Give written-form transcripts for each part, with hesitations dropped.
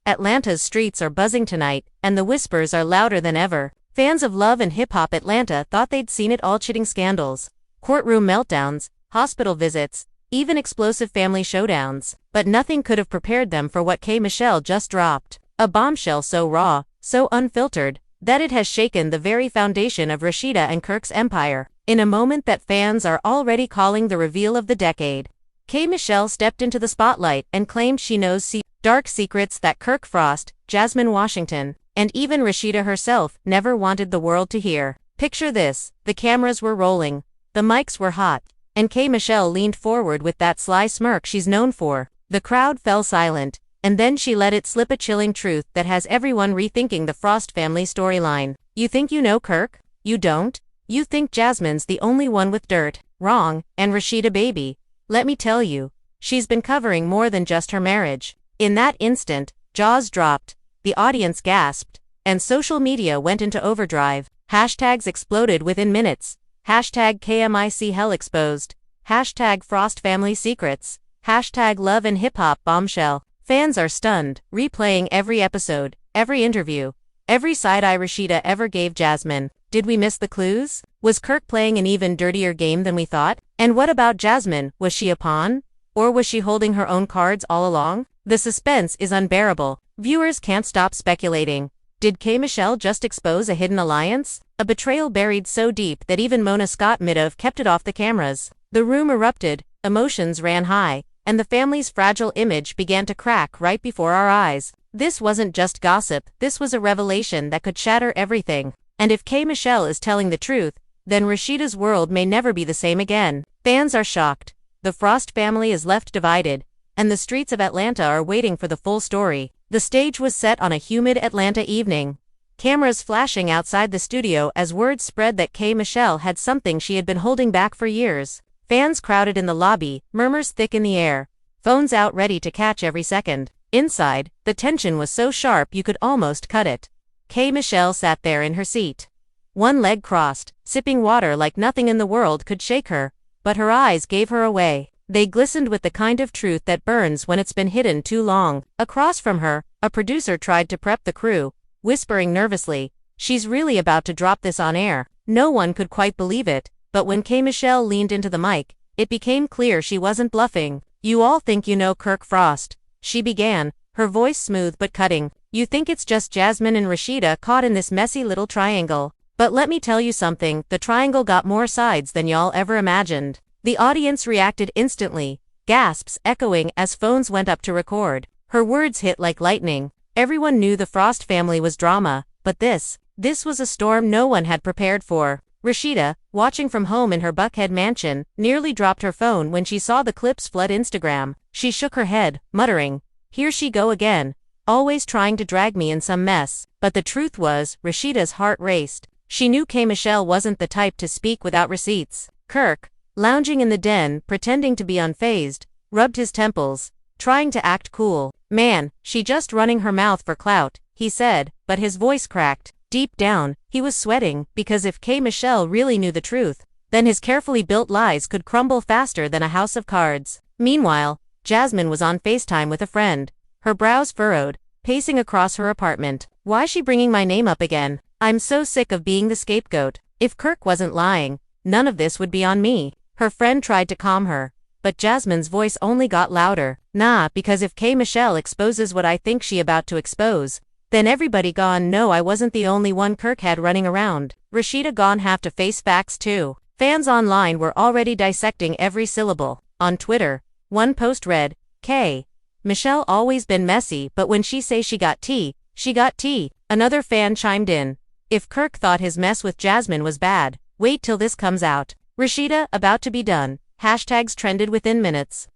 Atlanta's streets are buzzing tonight, and the whispers are louder than ever. Fans of Love and Hip Hop Atlanta thought they'd seen it all: cheating scandals, courtroom meltdowns, hospital visits, even explosive family showdowns. But nothing could have prepared them for what K. Michelle just dropped. A bombshell so raw, so unfiltered, that it has shaken the very foundation of Rasheeda and Kirk's empire. In a moment that fans are already calling the reveal of the decade, K. Michelle stepped into the spotlight and claimed she knows dark secrets that Kirk Frost, Jasmine Washington, and even Rasheeda herself never wanted the world to hear. Picture this: the cameras were rolling, the mics were hot, and K. Michelle leaned forward with that sly smirk she's known for. The crowd fell silent, and then she let it slip: a chilling truth that has everyone rethinking the Frost family storyline. You think you know Kirk? You don't? You think Jasmine's the only one with dirt? Wrong. And Rasheeda, baby, let me tell you, she's been covering more than just her marriage. In that instant, jaws dropped, the audience gasped, and social media went into overdrive. Hashtags exploded within minutes. Hashtag KMIC Hell Exposed. Hashtag Frost Family Secrets. Hashtag Love and Hip Hop Bombshell. Fans are stunned, replaying every episode, every interview, every side-eye Rasheeda ever gave Jasmine. Did we miss the clues? Was Kirk playing an even dirtier game than we thought? And what about Jasmine? Was she a pawn? Or was she holding her own cards all along? The suspense is unbearable. Viewers can't stop speculating. Did K. Michelle just expose a hidden alliance? A betrayal buried so deep that even Mona Scott might have kept it off the cameras. The room erupted, emotions ran high, and the family's fragile image began to crack right before our eyes. This wasn't just gossip, this was a revelation that could shatter everything. And if K. Michelle is telling the truth, then Rasheeda's world may never be the same again. Fans are shocked. The Frost family is left divided, and the streets of Atlanta are waiting for the full story. The stage was set on a humid Atlanta evening, cameras flashing outside the studio as word spread that K. Michelle had something she had been holding back for years. Fans crowded in the lobby, murmurs thick in the air, phones out ready to catch every second. Inside, the tension was so sharp you could almost cut it. K. Michelle sat there in her seat, one leg crossed, sipping water like nothing in the world could shake her, but her eyes gave her away. They glistened with the kind of truth that burns when it's been hidden too long. Across from her, a producer tried to prep the crew, whispering nervously, "She's really about to drop this on air." No one could quite believe it, but when K. Michelle leaned into the mic, it became clear she wasn't bluffing. "You all think you know Kirk Frost," she began, her voice smooth but cutting. "You think it's just Jasmine and Rasheeda caught in this messy little triangle. But let me tell you something, the triangle got more sides than y'all ever imagined." The audience reacted instantly, gasps echoing as phones went up to record. Her words hit like lightning. Everyone knew the Frost family was drama, but this was a storm no one had prepared for. Rasheeda, watching from home in her Buckhead mansion, nearly dropped her phone when she saw the clips flood Instagram. She shook her head, muttering, "Here she go again, always trying to drag me in some mess." But the truth was, Rasheeda's heart raced. She knew K. Michelle wasn't the type to speak without receipts. Kirk, lounging in the den, pretending to be unfazed, rubbed his temples, trying to act cool. "Man, she just running her mouth for clout," he said, but his voice cracked. Deep down, he was sweating, because if K. Michelle really knew the truth, then his carefully built lies could crumble faster than a house of cards. Meanwhile, Jasmine was on FaceTime with a friend, her brows furrowed, pacing across her apartment. "Why's she bringing my name up again? I'm so sick of being the scapegoat. If Kirk wasn't lying, none of this would be on me." Her friend tried to calm her, but Jasmine's voice only got louder. "Nah, because if K. Michelle exposes what I think she about to expose, then everybody gon' know I wasn't the only one Kirk had running around. Rasheeda gon' have to face facts too." Fans online were already dissecting every syllable. On Twitter, one post read, "K. Michelle always been messy, but when she say she got tea, she got tea." Another fan chimed in, "If Kirk thought his mess with Jasmine was bad, wait till this comes out. Rasheeda, about to be done." Hashtags trended within minutes.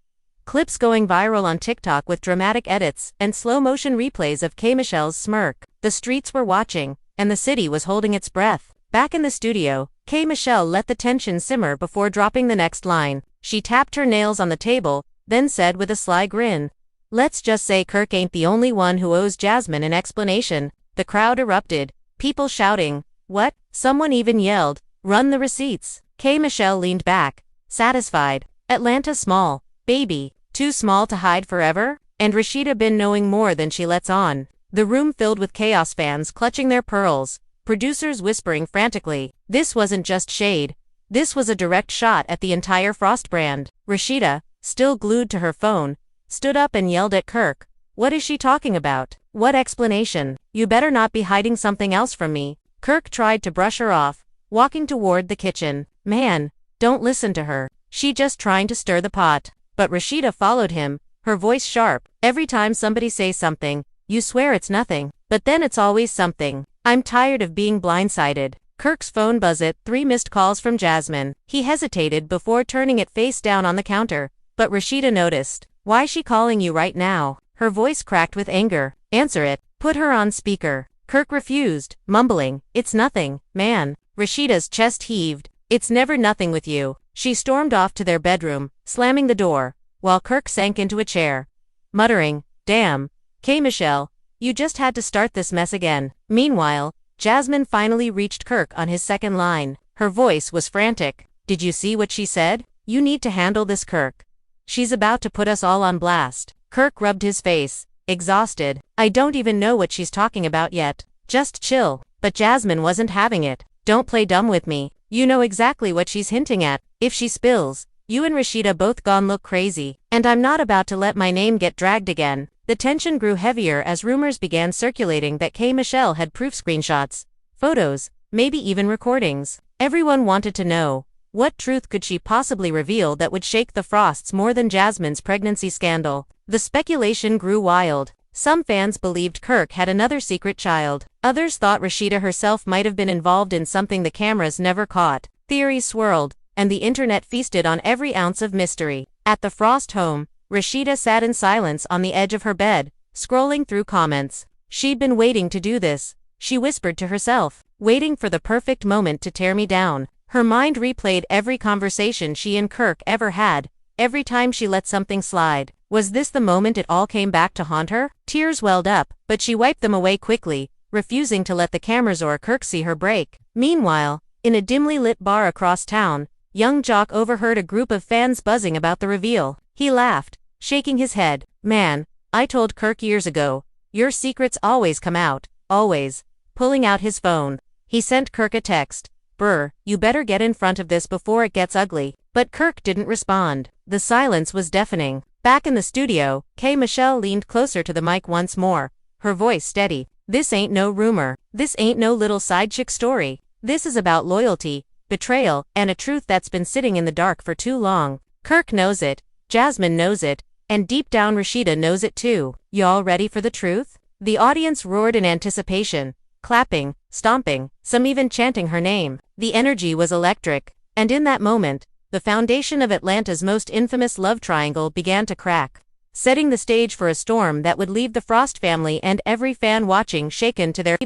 Clips going viral on TikTok with dramatic edits and slow-motion replays of K. Michelle's smirk. The streets were watching, and the city was holding its breath. Back in the studio, K. Michelle let the tension simmer before dropping the next line. She tapped her nails on the table, then said with a sly grin, "Let's just say Kirk ain't the only one who owes Jasmine an explanation." The crowd erupted, people shouting, "What?" Someone even yelled, "Run the receipts." K. Michelle leaned back, satisfied. "Atlanta small, baby. Too small to hide forever?" And Rasheeda been knowing more than she lets on. The room filled with chaos, fans clutching their pearls, producers whispering frantically. This wasn't just shade. This was a direct shot at the entire Frost brand. Rasheeda, still glued to her phone, stood up and yelled at Kirk. What is she talking about? What explanation? You better not be hiding something else from me. Kirk tried to brush her off, walking toward the kitchen. Man, don't listen to her. She just trying to stir the pot. But Rasheeda followed him, her voice sharp. Every time somebody says something, you swear it's nothing, but then it's always something. I'm tired of being blindsided. Kirk's phone buzzed. 3 missed calls from Jasmine. He hesitated before turning it face down on the counter, but Rasheeda noticed. Why's she calling you right now? Her voice cracked with anger. Answer it. Put her on speaker. Kirk refused, mumbling, it's nothing, man. Rasheeda's chest heaved. It's never nothing with you. She stormed off to their bedroom, slamming the door, while Kirk sank into a chair, muttering, damn, K. Michelle, you just had to start this mess again. Meanwhile, Jasmine finally reached Kirk on his second line. Her voice was frantic. Did you see what she said? You need to handle this, Kirk. She's about to put us all on blast. Kirk rubbed his face, exhausted. I don't even know what she's talking about yet. Just chill. But Jasmine wasn't having it. Don't play dumb with me. You know exactly what she's hinting at. If she spills, you and Rasheeda both gone look crazy. And I'm not about to let my name get dragged again. The tension grew heavier as rumors began circulating that K. Michelle had proof screenshots, photos, maybe even recordings. Everyone wanted to know, what truth could she possibly reveal that would shake the Frosts more than Jasmine's pregnancy scandal? The speculation grew wild. Some fans believed Kirk had another secret child. Others thought Rasheeda herself might have been involved in something the cameras never caught. Theories swirled, and the internet feasted on every ounce of mystery. At the Frost home, Rasheeda sat in silence on the edge of her bed, scrolling through comments. She'd been waiting to do this, she whispered to herself, waiting for the perfect moment to tear me down. Her mind replayed every conversation she and Kirk ever had, every time she let something slide. Was this the moment it all came back to haunt her? Tears welled up, but she wiped them away quickly, refusing to let the cameras or Kirk see her break. Meanwhile, in a dimly lit bar across town, young Jock overheard a group of fans buzzing about the reveal. He laughed, shaking his head. Man, I told Kirk years ago, your secrets always come out, always. Pulling out his phone, he sent Kirk a text. Brr, you better get in front of this before it gets ugly. But Kirk didn't respond. The silence was deafening. Back in the studio, K. Michelle leaned closer to the mic once more, her voice steady. This ain't no rumor. This ain't no little side chick story. This is about loyalty, betrayal, and a truth that's been sitting in the dark for too long. Kirk knows it, Jasmine knows it, and deep down Rasheeda knows it too. Y'all ready for the truth? The audience roared in anticipation, clapping, stomping, some even chanting her name. The energy was electric, and in that moment, the foundation of Atlanta's most infamous love triangle began to crack, setting the stage for a storm that would leave the Frost family and every fan watching shaken to their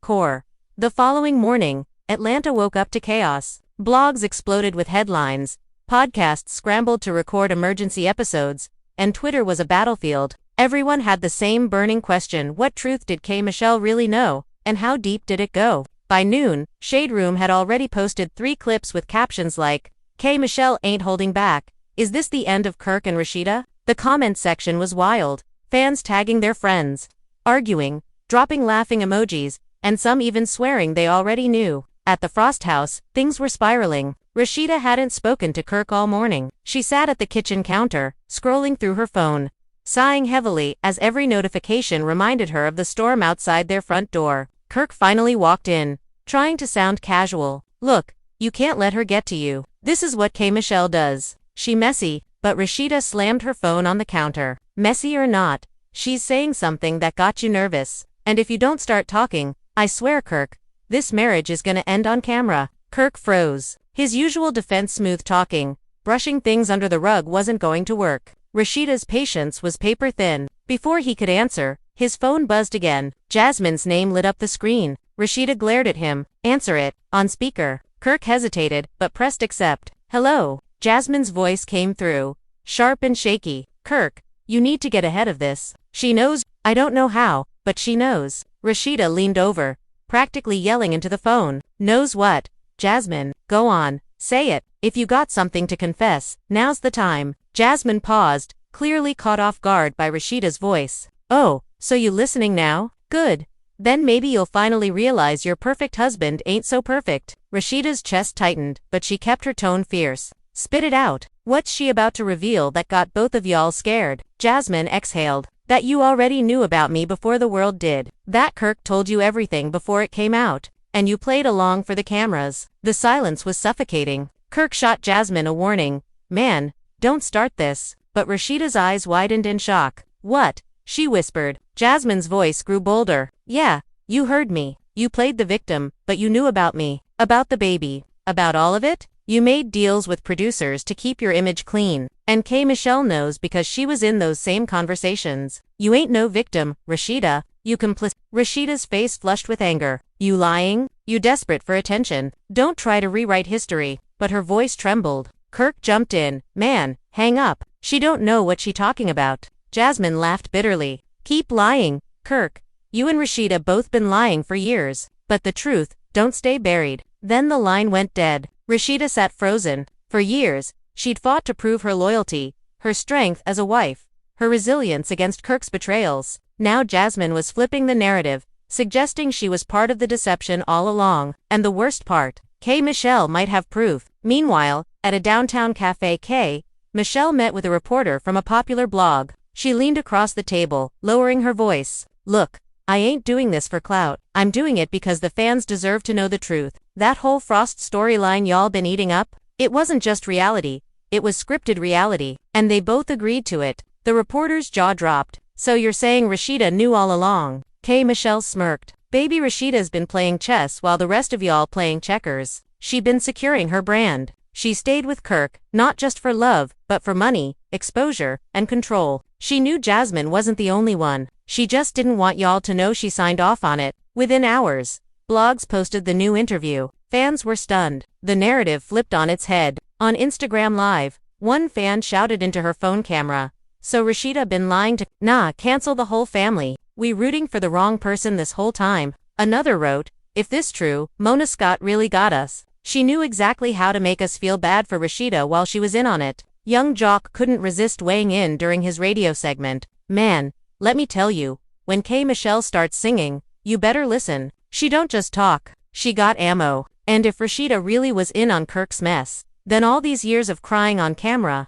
core. The following morning, Atlanta woke up to chaos. Blogs exploded with headlines, podcasts scrambled to record emergency episodes, and Twitter was a battlefield. Everyone had the same burning question: what truth did K. Michelle really know, and how deep did it go? By noon, Shade Room had already posted 3 clips with captions like, K. Michelle ain't holding back. Is this the end of Kirk and Rasheeda? The comment section was wild, fans tagging their friends, arguing, dropping laughing emojis, and some even swearing they already knew. At the Frost house, things were spiraling. Rasheeda hadn't spoken to Kirk all morning. She sat at the kitchen counter, scrolling through her phone, sighing heavily as every notification reminded her of the storm outside their front door. Kirk finally walked in, trying to sound casual. Look, you can't let her get to you. This is what K. Michelle does. She messy, but Rasheeda slammed her phone on the counter. Messy or not, she's saying something that got you nervous. And if you don't start talking, I swear, Kirk, this marriage is gonna end on camera. Kirk froze. His usual defense smooth talking, brushing things under the rug wasn't going to work. Rasheeda's patience was paper thin. Before he could answer, his phone buzzed again. Jasmine's name lit up the screen. Rasheeda glared at him. Answer it, on speaker. Kirk hesitated, but pressed accept. Hello. Jasmine's voice came through, sharp and shaky. Kirk, you need to get ahead of this. She knows. I don't know how, but she knows. Rasheeda leaned over, practically yelling into the phone. Knows what? Jasmine, go on, say it. If you got something to confess, now's the time. Jasmine paused, clearly caught off guard by Rasheeda's voice. Oh, so you listening now? Good. Then maybe you'll finally realize your perfect husband ain't so perfect. Rasheeda's chest tightened, but she kept her tone fierce. Spit it out. What's she about to reveal that got both of y'all scared? Jasmine exhaled. That you already knew about me before the world did. That Kirk told you everything before it came out. And you played along for the cameras. The silence was suffocating. Kirk shot Jasmine a warning. Man, don't start this. But Rasheeda's eyes widened in shock. What? She whispered. Jasmine's voice grew bolder. Yeah, you heard me. You played the victim, but you knew about me. About the baby. About all of it? You made deals with producers to keep your image clean. And K. Michelle knows because she was in those same conversations. You ain't no victim, Rasheeda. You complicit. Rasheeda's face flushed with anger. You lying? You desperate for attention. Don't try to rewrite history. But her voice trembled. Kirk jumped in. Man, hang up. She don't know what she talking about. Jasmine laughed bitterly. Keep lying, Kirk. You and Rasheeda both been lying for years. But the truth, don't stay buried. Then the line went dead. Rasheeda sat frozen. For years, she'd fought to prove her loyalty, her strength as a wife, her resilience against Kirk's betrayals. Now Jasmine was flipping the narrative, suggesting she was part of the deception all along. And the worst part, K. Michelle might have proof. Meanwhile, at a downtown cafe, K. Michelle met with a reporter from a popular blog. She leaned across the table, lowering her voice. Look, I ain't doing this for clout. I'm doing it because the fans deserve to know the truth. That whole Frost storyline y'all been eating up, it wasn't just reality, it was scripted reality. And they both agreed to it. The reporter's jaw dropped. So you're saying Rasheeda knew all along? K. Michelle smirked. Baby Rasheeda's been playing chess while the rest of y'all playing checkers. She been securing her brand. She stayed with Kirk, not just for love, but for money, exposure, and control. She knew Jasmine wasn't the only one. She just didn't want y'all to know she signed off on it. Within hours, blogs posted the new interview. Fans were stunned. The narrative flipped on its head. On Instagram Live, one fan shouted into her phone camera. So Rasheeda been lying to— Nah, cancel the whole family. We rooting for the wrong person this whole time. Another wrote, if this true, Mona Scott really got us. She knew exactly how to make us feel bad for Rasheeda while she was in on it. Young Jock couldn't resist weighing in during his radio segment. Man, let me tell you, when K. Michelle starts singing, you better listen. She don't just talk, she got ammo. And if Rasheeda really was in on Kirk's mess, then all these years of crying on camera,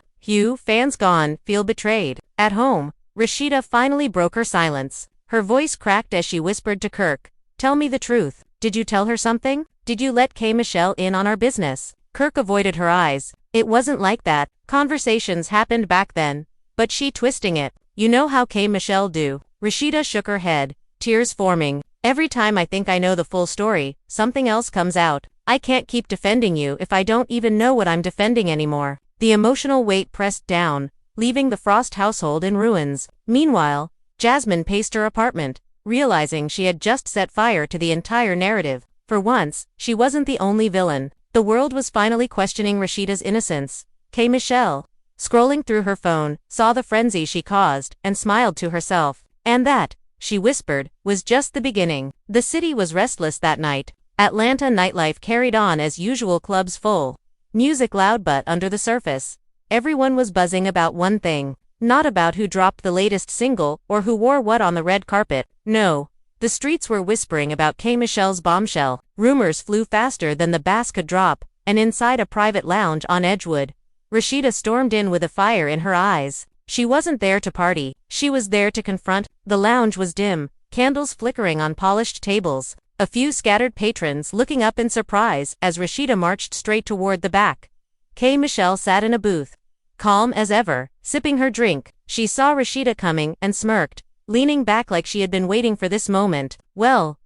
fans gone, feel betrayed. At home, Rasheeda finally broke her silence. Her voice cracked as she whispered to Kirk, tell me the truth. Did you tell her something? Did you let K. Michelle in on our business? Kirk avoided her eyes. It wasn't like that. Conversations happened back then. But she twisting it. You know how K. Michelle do. Rasheeda shook her head, tears forming. Every time I think I know the full story, something else comes out. I can't keep defending you if I don't even know what I'm defending anymore. The emotional weight pressed down, leaving the Frost household in ruins. Meanwhile, Jasmine paced her apartment, realizing she had just set fire to the entire narrative. For once, she wasn't the only villain. The world was finally questioning Rasheeda's innocence. K. Michelle, scrolling through her phone, saw the frenzy she caused, and smiled to herself. And that, she whispered, was just the beginning. The city was restless that night. Atlanta nightlife carried on as usual, clubs full. Music loud, but under the surface, everyone was buzzing about one thing. Not about who dropped the latest single or who wore what on the red carpet. No. The streets were whispering about K. Michelle's bombshell. Rumors flew faster than the bass could drop, and inside a private lounge on Edgewood, Rasheeda stormed in with a fire in her eyes. She wasn't there to party. She was there to confront. The lounge was dim, candles flickering on polished tables, a few scattered patrons looking up in surprise as Rasheeda marched straight toward the back. K. Michelle sat in a booth, calm as ever, sipping her drink. She saw Rasheeda coming and smirked, leaning back like she had been waiting for this moment. Well,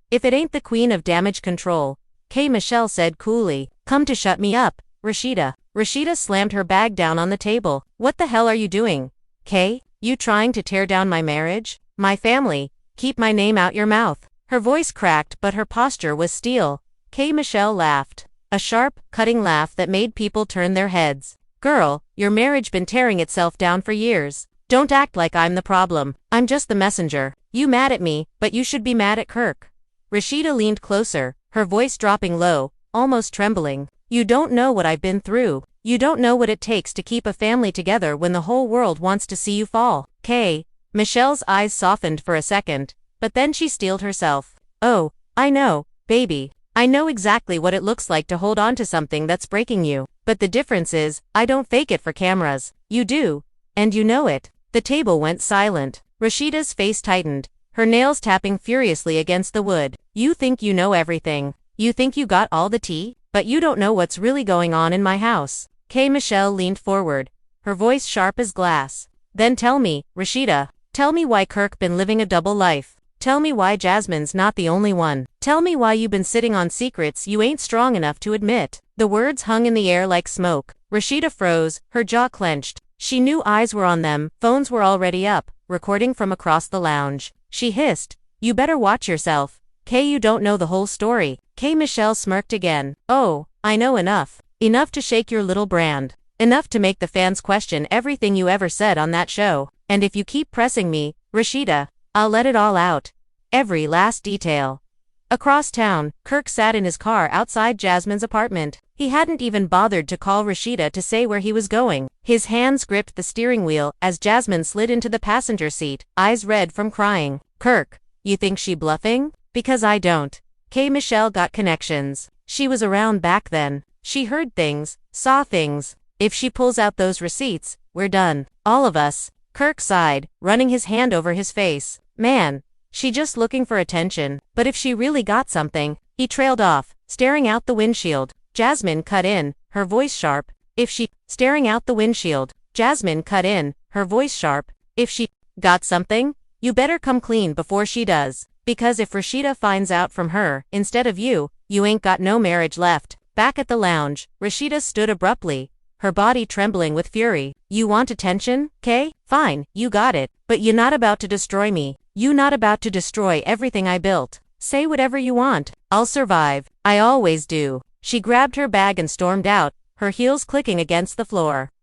if it ain't the queen of damage control, K. Michelle said coolly. Come to shut me up, Rasheeda. Rasheeda slammed her bag down on the table. What the hell are you doing, K? You trying to tear down my marriage? My family? Keep my name out your mouth. Her voice cracked, but her posture was steel. K. Michelle laughed. A sharp, cutting laugh that made people turn their heads. Girl, your marriage been tearing itself down for years. Don't act like I'm the problem. I'm just the messenger. You mad at me, but you should be mad at Kirk. Rasheeda leaned closer, her voice dropping low, almost trembling. You don't know what I've been through. You don't know what it takes to keep a family together when the whole world wants to see you fall. K. Michelle's eyes softened for a second, but then she steeled herself. Oh, I know, baby. I know exactly what it looks like to hold on to something that's breaking you. But the difference is, I don't fake it for cameras. You do. And you know it. The table went silent. Rasheeda's face tightened, her nails tapping furiously against the wood. You think you know everything. You think you got all the tea? But you don't know what's really going on in my house. K. Michelle leaned forward, her voice sharp as glass. Then tell me, Rasheeda. Tell me why Kirk been living a double life. Tell me why Jasmine's not the only one. Tell me why you been sitting on secrets you ain't strong enough to admit. The words hung in the air like smoke. Rasheeda froze, her jaw clenched. She knew eyes were on them, phones were already up, recording from across the lounge. She hissed, you better watch yourself. Kay, you don't know the whole story. Kay. Michelle smirked again. Oh, I know enough. Enough to shake your little brand. Enough to make the fans question everything you ever said on that show. And if you keep pressing me, Rasheeda, I'll let it all out. Every last detail. Across town, Kirk sat in his car outside Jasmine's apartment. He hadn't even bothered to call Rasheeda to say where he was going. His hands gripped the steering wheel as Jasmine slid into the passenger seat, eyes red from crying. Kirk, you think she bluffing? Because I don't. K. Michelle got connections. She was around back then. She heard things, saw things. If she pulls out those receipts, we're done. All of us. Kirk sighed, running his hand over his face. Man, she just looking for attention. But if she really got something, he trailed off, staring out the windshield. Jasmine cut in, her voice sharp. If she, staring out the windshield. Jasmine cut in, her voice sharp. If she, got something? You better come clean before she does. Because if Rasheeda finds out from her, instead of you, you ain't got no marriage left. Back at the lounge, Rasheeda stood abruptly, her body trembling with fury. You want attention, Kay? Fine, you got it. But you not about to destroy me. You not about to destroy everything I built. Say whatever you want. I'll survive. I always do. She grabbed her bag and stormed out, her heels clicking against the floor,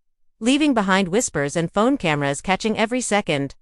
leaving behind whispers and phone cameras catching every second.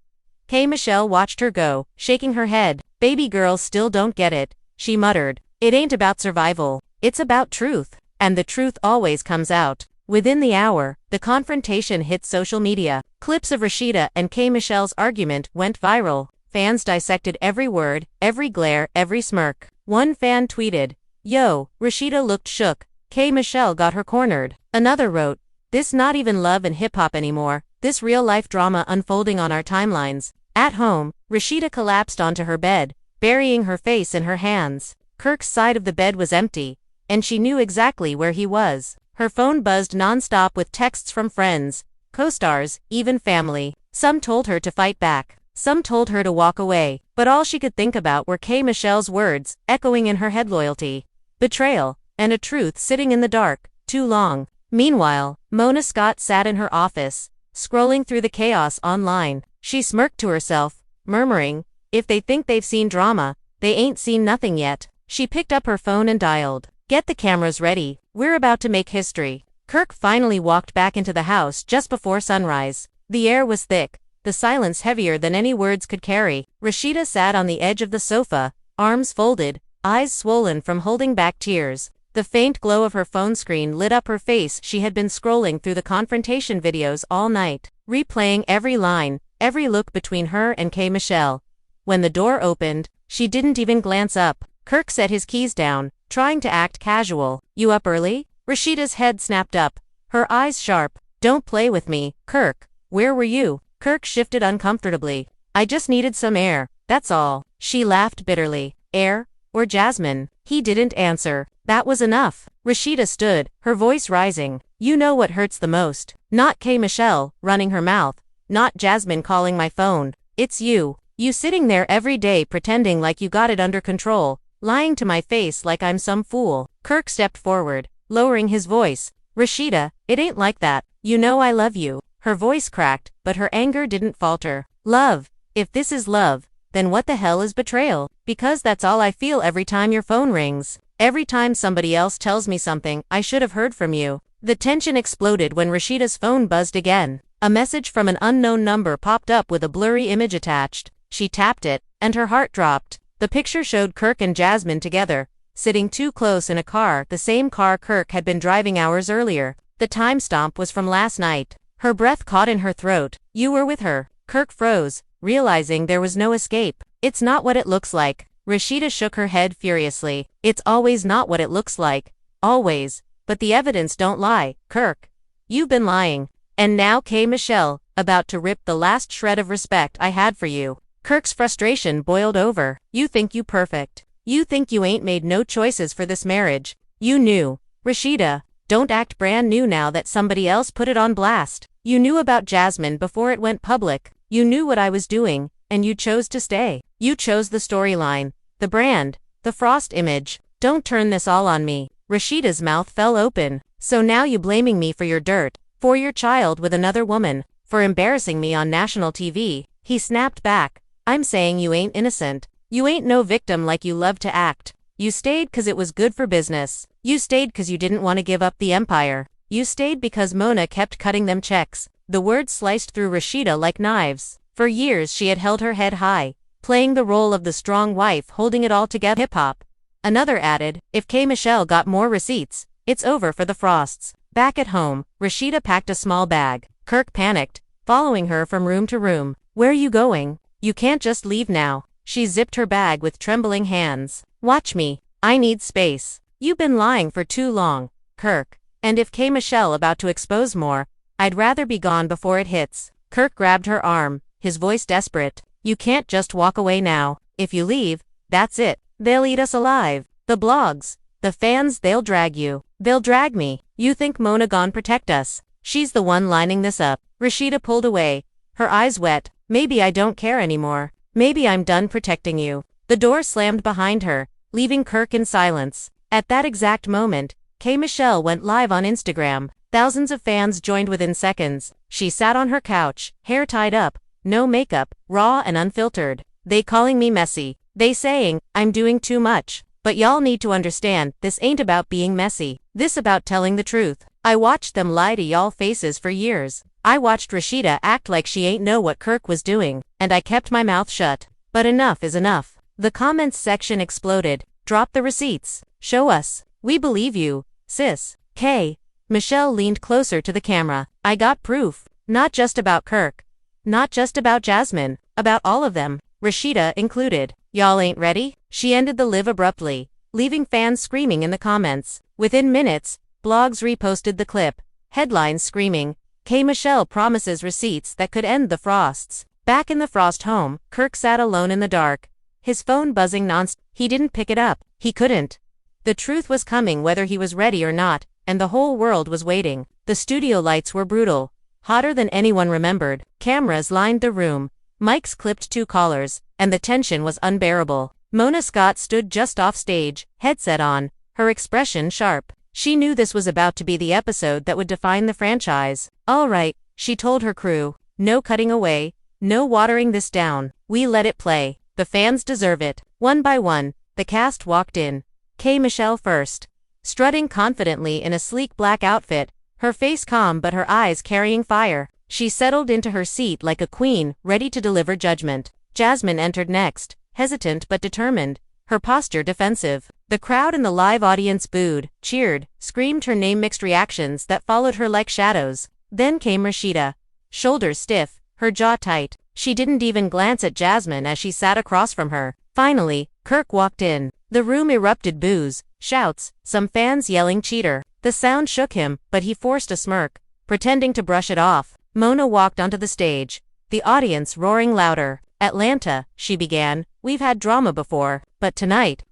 K. Michelle watched her go, shaking her head. Baby girls still don't get it, she muttered. It ain't about survival. It's about truth. And the truth always comes out. Within the hour, the confrontation hit social media. Clips of Rasheeda and K. Michelle's argument went viral. Fans dissected every word, every glare, every smirk. One fan tweeted, Yo, Rasheeda looked shook. K. Michelle got her cornered. Another wrote, This not even love and hip-hop anymore. This real-life drama unfolding on our timelines. At home, Rasheeda collapsed onto her bed, burying her face in her hands. Kirk's side of the bed was empty, and she knew exactly where he was. Her phone buzzed non-stop with texts from friends, co-stars, even family. Some told her to fight back. Some told her to walk away. But all she could think about were K. Michelle's words, echoing in her head: loyalty, betrayal, and a truth sitting in the dark, too long. Meanwhile, Mona Scott sat in her office, scrolling through the chaos online. She smirked to herself, murmuring, if they think they've seen drama, they ain't seen nothing yet. She picked up her phone and dialed. Get the cameras ready. We're about to make history. Kirk finally walked back into the house just before sunrise. The air was thick, the silence heavier than any words could carry. Rasheeda sat on the edge of the sofa, arms folded, eyes swollen from holding back tears. The faint glow of her phone screen lit up her face. She had been scrolling through the confrontation videos all night, replaying every line, every look between her and K. Michelle. When the door opened, she didn't even glance up. Kirk set his keys down, trying to act casual. You up early? Rasheeda's head snapped up, her eyes sharp. Don't play with me, Kirk. Where were you? Kirk shifted uncomfortably. I just needed some air, that's all. She laughed bitterly. Air? Or Jasmine? He didn't answer. That was enough. Rasheeda stood, her voice rising. You know what hurts the most. Not K. Michelle, running her mouth. Not Jasmine calling my phone. It's you. You sitting there every day pretending like you got it under control, lying to my face like I'm some fool. Kirk stepped forward, lowering his voice. Rasheeda, it ain't like that. You know I love you. Her voice cracked, but her anger didn't falter. Love. If this is love, then what the hell is betrayal? Because that's all I feel every time your phone rings. Every time somebody else tells me something I should have heard from you. The tension exploded when Rasheeda's phone buzzed again. A message from an unknown number popped up with a blurry image attached. She tapped it, and her heart dropped. The picture showed Kirk and Jasmine together, sitting too close in a car, the same car Kirk had been driving hours earlier. The timestamp was from last night. Her breath caught in her throat. You were with her. Kirk froze, realizing there was no escape. It's not what it looks like. Rasheeda shook her head furiously. It's always not what it looks like. Always. But the evidence don't lie, Kirk. You've been lying. And now K. Michelle, about to rip the last shred of respect I had for you. Kirk's frustration boiled over. You think you perfect. You think you ain't made no choices for this marriage. You knew. Rasheeda, don't act brand new now that somebody else put it on blast. You knew about Jasmine before it went public. You knew what I was doing, and you chose to stay. You chose the storyline, the brand, the Frost image. Don't turn this all on me. Rasheeda's mouth fell open. So now you blaming me for your dirt, for your child with another woman, for embarrassing me on national TV. He snapped back. I'm saying you ain't innocent. You ain't no victim like you love to act. You stayed 'cause it was good for business. You stayed 'cause you didn't want to give up the empire. You stayed because Mona kept cutting them checks. The words sliced through Rasheeda like knives. For years she had held her head high, playing the role of the strong wife holding it all together. Hip-hop. Another added, if K. Michelle got more receipts, it's over for the Frosts. Back at home, Rasheeda packed a small bag. Kirk panicked, following her from room to room. Where are you going? You can't just leave now. She zipped her bag with trembling hands. Watch me. I need space. You've been lying for too long, Kirk. And if K. Michelle about to expose more, I'd rather be gone before it hits. Kirk grabbed her arm, his voice desperate. You can't just walk away now. If you leave, that's it. They'll eat us alive. The blogs, the fans, they'll drag you. They'll drag me. You think Mona gon' protect us? She's the one lining this up. Rasheeda pulled away, her eyes wet. Maybe I don't care anymore. Maybe I'm done protecting you. The door slammed behind her, leaving Kirk in silence. At that exact moment, K. Michelle went live on Instagram. Thousands of fans joined within seconds. She sat on her couch, hair tied up, no makeup, raw and unfiltered. They calling me messy. They saying, I'm doing too much. But y'all need to understand, this ain't about being messy. This about telling the truth. I watched them lie to y'all faces for years. I watched Rasheeda act like she ain't know what Kirk was doing, and I kept my mouth shut. But enough is enough. The comments section exploded. Drop the receipts. Show us. We believe you, sis. K. Michelle leaned closer to the camera. I got proof. Not just about Kirk. Not just about Jasmine. About all of them. Rasheeda included. Y'all ain't ready? She ended the live abruptly, leaving fans screaming in the comments. Within minutes, blogs reposted the clip. Headlines screaming, K. Michelle promises receipts that could end the Frosts. Back in the Frost home, Kirk sat alone in the dark. His phone buzzing non-stop. He didn't pick it up. He couldn't. The truth was coming whether he was ready or not, and the whole world was waiting. The studio lights were brutal, hotter than anyone remembered. Cameras lined the room. Mics clipped 2 callers, and the tension was unbearable. Mona Scott stood just off stage, headset on, her expression sharp. She knew this was about to be the episode that would define the franchise. All right, she told her crew. No cutting away, no watering this down. We let it play. The fans deserve it. One by one, the cast walked in. K. Michelle first. Strutting confidently in a sleek black outfit, her face calm but her eyes carrying fire. She settled into her seat like a queen, ready to deliver judgment. Jasmine entered next, hesitant but determined, her posture defensive. The crowd in the live audience booed, cheered, screamed her name, mixed reactions that followed her like shadows. Then came Rasheeda. Shoulders stiff, her jaw tight. She didn't even glance at Jasmine as she sat across from her. Finally, Kirk walked in. The room erupted boos, shouts, some fans yelling cheater. The sound shook him, but he forced a smirk, pretending to brush it off. Mona walked onto the stage, the audience roaring louder. Atlanta, she began, we've had drama before, but tonight,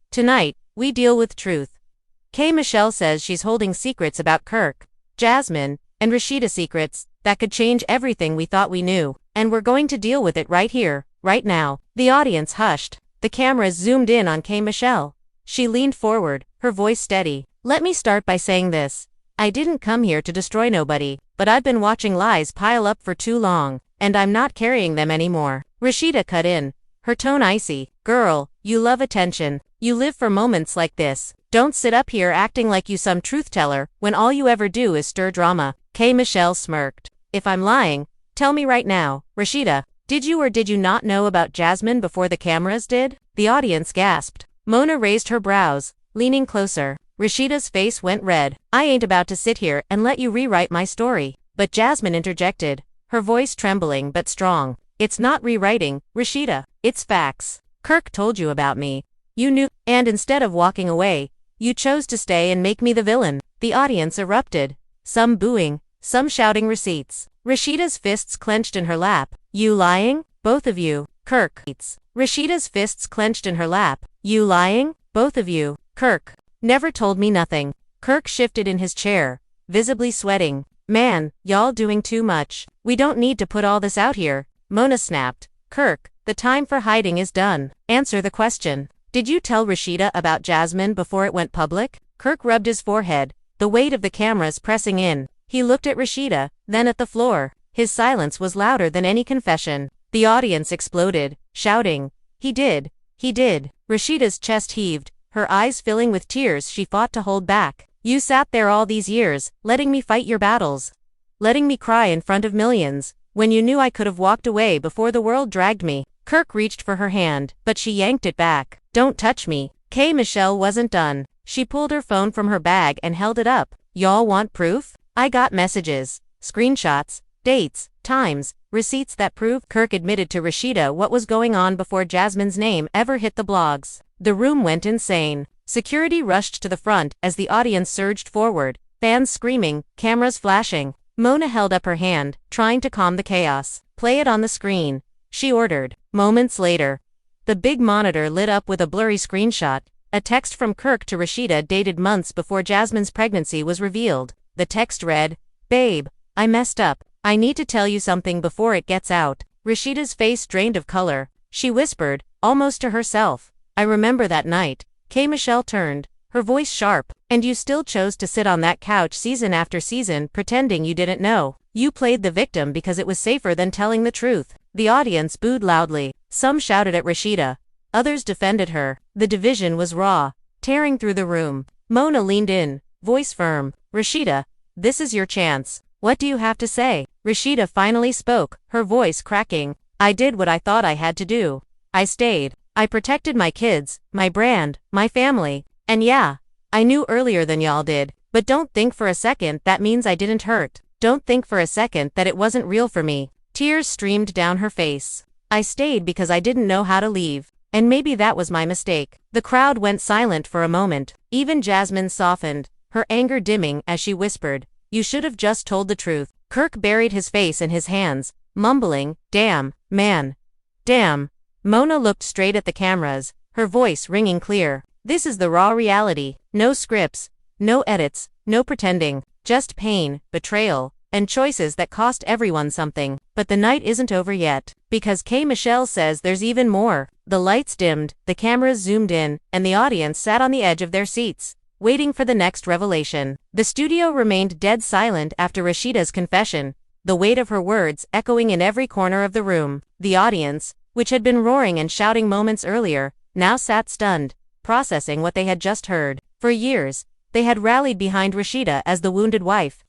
we deal with truth. K. Michelle says she's holding secrets about Kirk, Jasmine, and Rasheeda, secrets that could change everything we thought we knew, and we're going to deal with it right here, right now. The audience hushed. The cameras zoomed in on K. Michelle. She leaned forward, her voice steady. Let me start by saying this. I didn't come here to destroy nobody, but I've been watching lies pile up for too long, and I'm not carrying them anymore. Rasheeda cut in, her tone icy. Girl, you love attention. You live for moments like this. Don't sit up here acting like you some truth teller when all you ever do is stir drama. K. Michelle smirked. If I'm lying, tell me right now. Rasheeda, did you or did you not know about Jasmine before the cameras did? The audience gasped. Mona raised her brows, leaning closer. Rasheeda's face went red. I ain't about to sit here and let you rewrite my story. But Jasmine interjected, her voice trembling but strong. It's not rewriting, Rasheeda. It's facts. Kirk told you about me. You knew, and instead of walking away, you chose to stay and make me the villain. The audience erupted. Some booing, some shouting receipts. Rasheeda's fists clenched in her lap. You lying? Both of you. Kirk. Rasheeda's fists clenched in her lap. You lying? Both of you. Kirk. Never told me nothing. Kirk shifted in his chair, visibly sweating. Man, y'all doing too much. We don't need to put all this out here. Mona snapped. Kirk, the time for hiding is done. Answer the question. Did you tell Rasheeda about Jasmine before it went public? Kirk rubbed his forehead, the weight of the cameras pressing in. He looked at Rasheeda, then at the floor. His silence was louder than any confession. The audience exploded, shouting, He did. He did. Rasheeda's chest heaved, her eyes filling with tears she fought to hold back. You sat there all these years, letting me fight your battles. Letting me cry in front of millions, when you knew I could have walked away before the world dragged me. Kirk reached for her hand, but she yanked it back. Don't touch me. K. Michelle wasn't done. She pulled her phone from her bag and held it up. Y'all want proof? I got messages, screenshots, dates, times, receipts that prove. Kirk admitted to Rasheeda what was going on before Jasmine's name ever hit the blogs. The room went insane. Security rushed to the front as the audience surged forward, fans screaming, cameras flashing. Mona held up her hand, trying to calm the chaos. Play it on the screen, she ordered. Moments later, the big monitor lit up with a blurry screenshot, a text from Kirk to Rasheeda dated months before Jasmine's pregnancy was revealed. The text read, Babe, I messed up. I need to tell you something before it gets out. Rasheeda's face drained of color. She whispered, almost to herself, I remember that night. K. Michelle turned, her voice sharp. And you still chose to sit on that couch season after season pretending you didn't know. You played the victim because it was safer than telling the truth. The audience booed loudly. Some shouted at Rasheeda. Others defended her. The division was raw, tearing through the room. Mona leaned in, voice firm. Rasheeda, this is your chance. What do you have to say? Rasheeda finally spoke, her voice cracking. I did what I thought I had to do. I stayed. I protected my kids, my brand, my family. And yeah, I knew earlier than y'all did, but don't think for a second that means I didn't hurt. Don't think for a second that it wasn't real for me. Tears streamed down her face. I stayed because I didn't know how to leave. And maybe that was my mistake. The crowd went silent for a moment. Even Jasmine softened, her anger dimming as she whispered, You should have just told the truth. Kirk buried his face in his hands, mumbling, Damn, man. Damn. Mona looked straight at the cameras, her voice ringing clear. This is the raw reality. No scripts, no edits, no pretending. Just pain, betrayal, and choices that cost everyone something. But the night isn't over yet. Because K. Michelle says there's even more. The lights dimmed, the cameras zoomed in, and the audience sat on the edge of their seats, waiting for the next revelation. The studio remained dead silent after Rasheeda's confession, the weight of her words echoing in every corner of the room. The audience, which had been roaring and shouting moments earlier, now sat stunned, processing what they had just heard. For years, they had rallied behind Rasheeda as the wounded wife,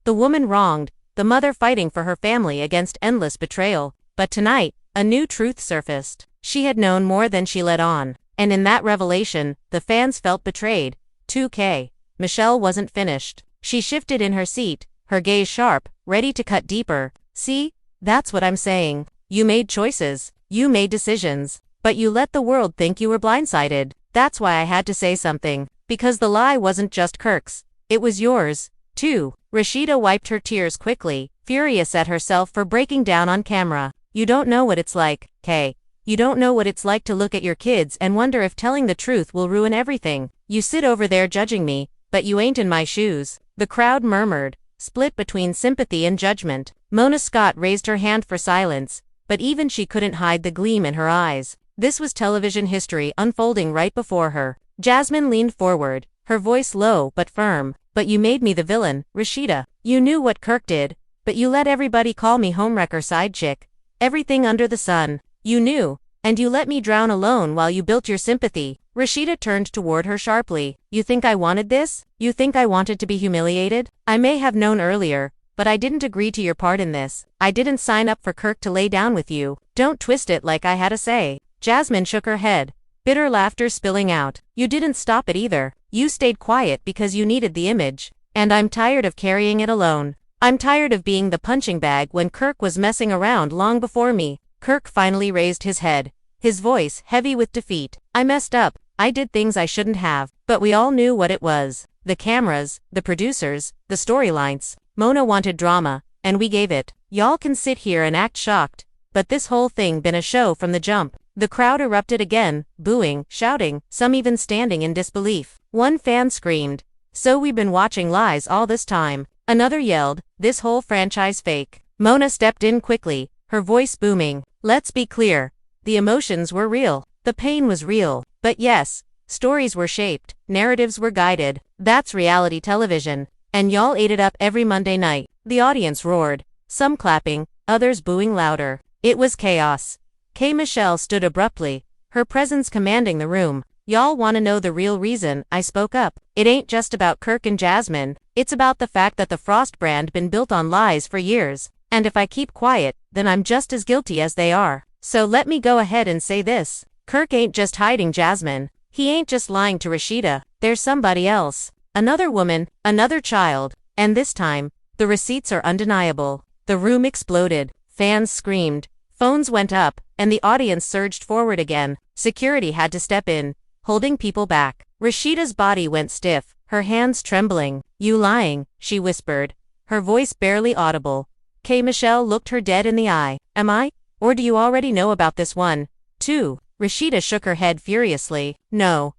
the woman wronged, the mother fighting for her family against endless betrayal. But tonight, a new truth surfaced. She had known more than she let on. And in that revelation, the fans felt betrayed. 2K. Michelle wasn't finished. She shifted in her seat, her gaze sharp, ready to cut deeper. See? That's what I'm saying. You made choices. You made decisions. But you let the world think you were blindsided. That's why I had to say something. Because the lie wasn't just Kirk's. It was yours, too. Rasheeda wiped her tears quickly, furious at herself for breaking down on camera. You don't know what it's like, Kay. You don't know what it's like to look at your kids and wonder if telling the truth will ruin everything. You sit over there judging me, but you ain't in my shoes. The crowd murmured, split between sympathy and judgment. Mona Scott raised her hand for silence, but even she couldn't hide the gleam in her eyes. This was television history unfolding right before her. Jasmine leaned forward, her voice low but firm. But you made me the villain, Rasheeda. You knew what Kirk did, but you let everybody call me homewrecker side chick. Everything under the sun. You knew, and you let me drown alone while you built your sympathy. Rasheeda turned toward her sharply. You think I wanted this? You think I wanted to be humiliated? I may have known earlier, but I didn't agree to your part in this. I didn't sign up for Kirk to lay down with you. Don't twist it like I had a say. Jasmine shook her head, bitter laughter spilling out. You didn't stop it either. You stayed quiet because you needed the image. And I'm tired of carrying it alone. I'm tired of being the punching bag when Kirk was messing around long before me. Kirk finally raised his head, his voice heavy with defeat. I messed up. I did things I shouldn't have. But we all knew what it was. The cameras, the producers, the storylines. Mona wanted drama, and we gave it. Y'all can sit here and act shocked, but this whole thing been a show from the jump. The crowd erupted again, booing, shouting, some even standing in disbelief. One fan screamed, "So we've been watching lies all this time." Another yelled, "This whole franchise fake." Mona stepped in quickly, her voice booming. Let's be clear. The emotions were real. The pain was real. But yes, stories were shaped, narratives were guided. That's reality television. And y'all ate it up every Monday night. The audience roared, some clapping, others booing louder. It was chaos. K. Michelle stood abruptly, her presence commanding the room. Y'all wanna know the real reason I spoke up? It ain't just about Kirk and Jasmine, it's about the fact that the Frost brand been built on lies for years. And if I keep quiet, then I'm just as guilty as they are. So let me go ahead and say this. Kirk ain't just hiding Jasmine. He ain't just lying to Rasheeda. There's somebody else. Another woman, another child. And this time, the receipts are undeniable. The room exploded. Fans screamed. Phones went up, and the audience surged forward again. Security had to step in, holding people back. Rasheeda's body went stiff, her hands trembling. You lying, she whispered, her voice barely audible. K. Michelle looked her dead in the eye. Am I? Or do you already know about this one, too? Rasheeda shook her head furiously. No,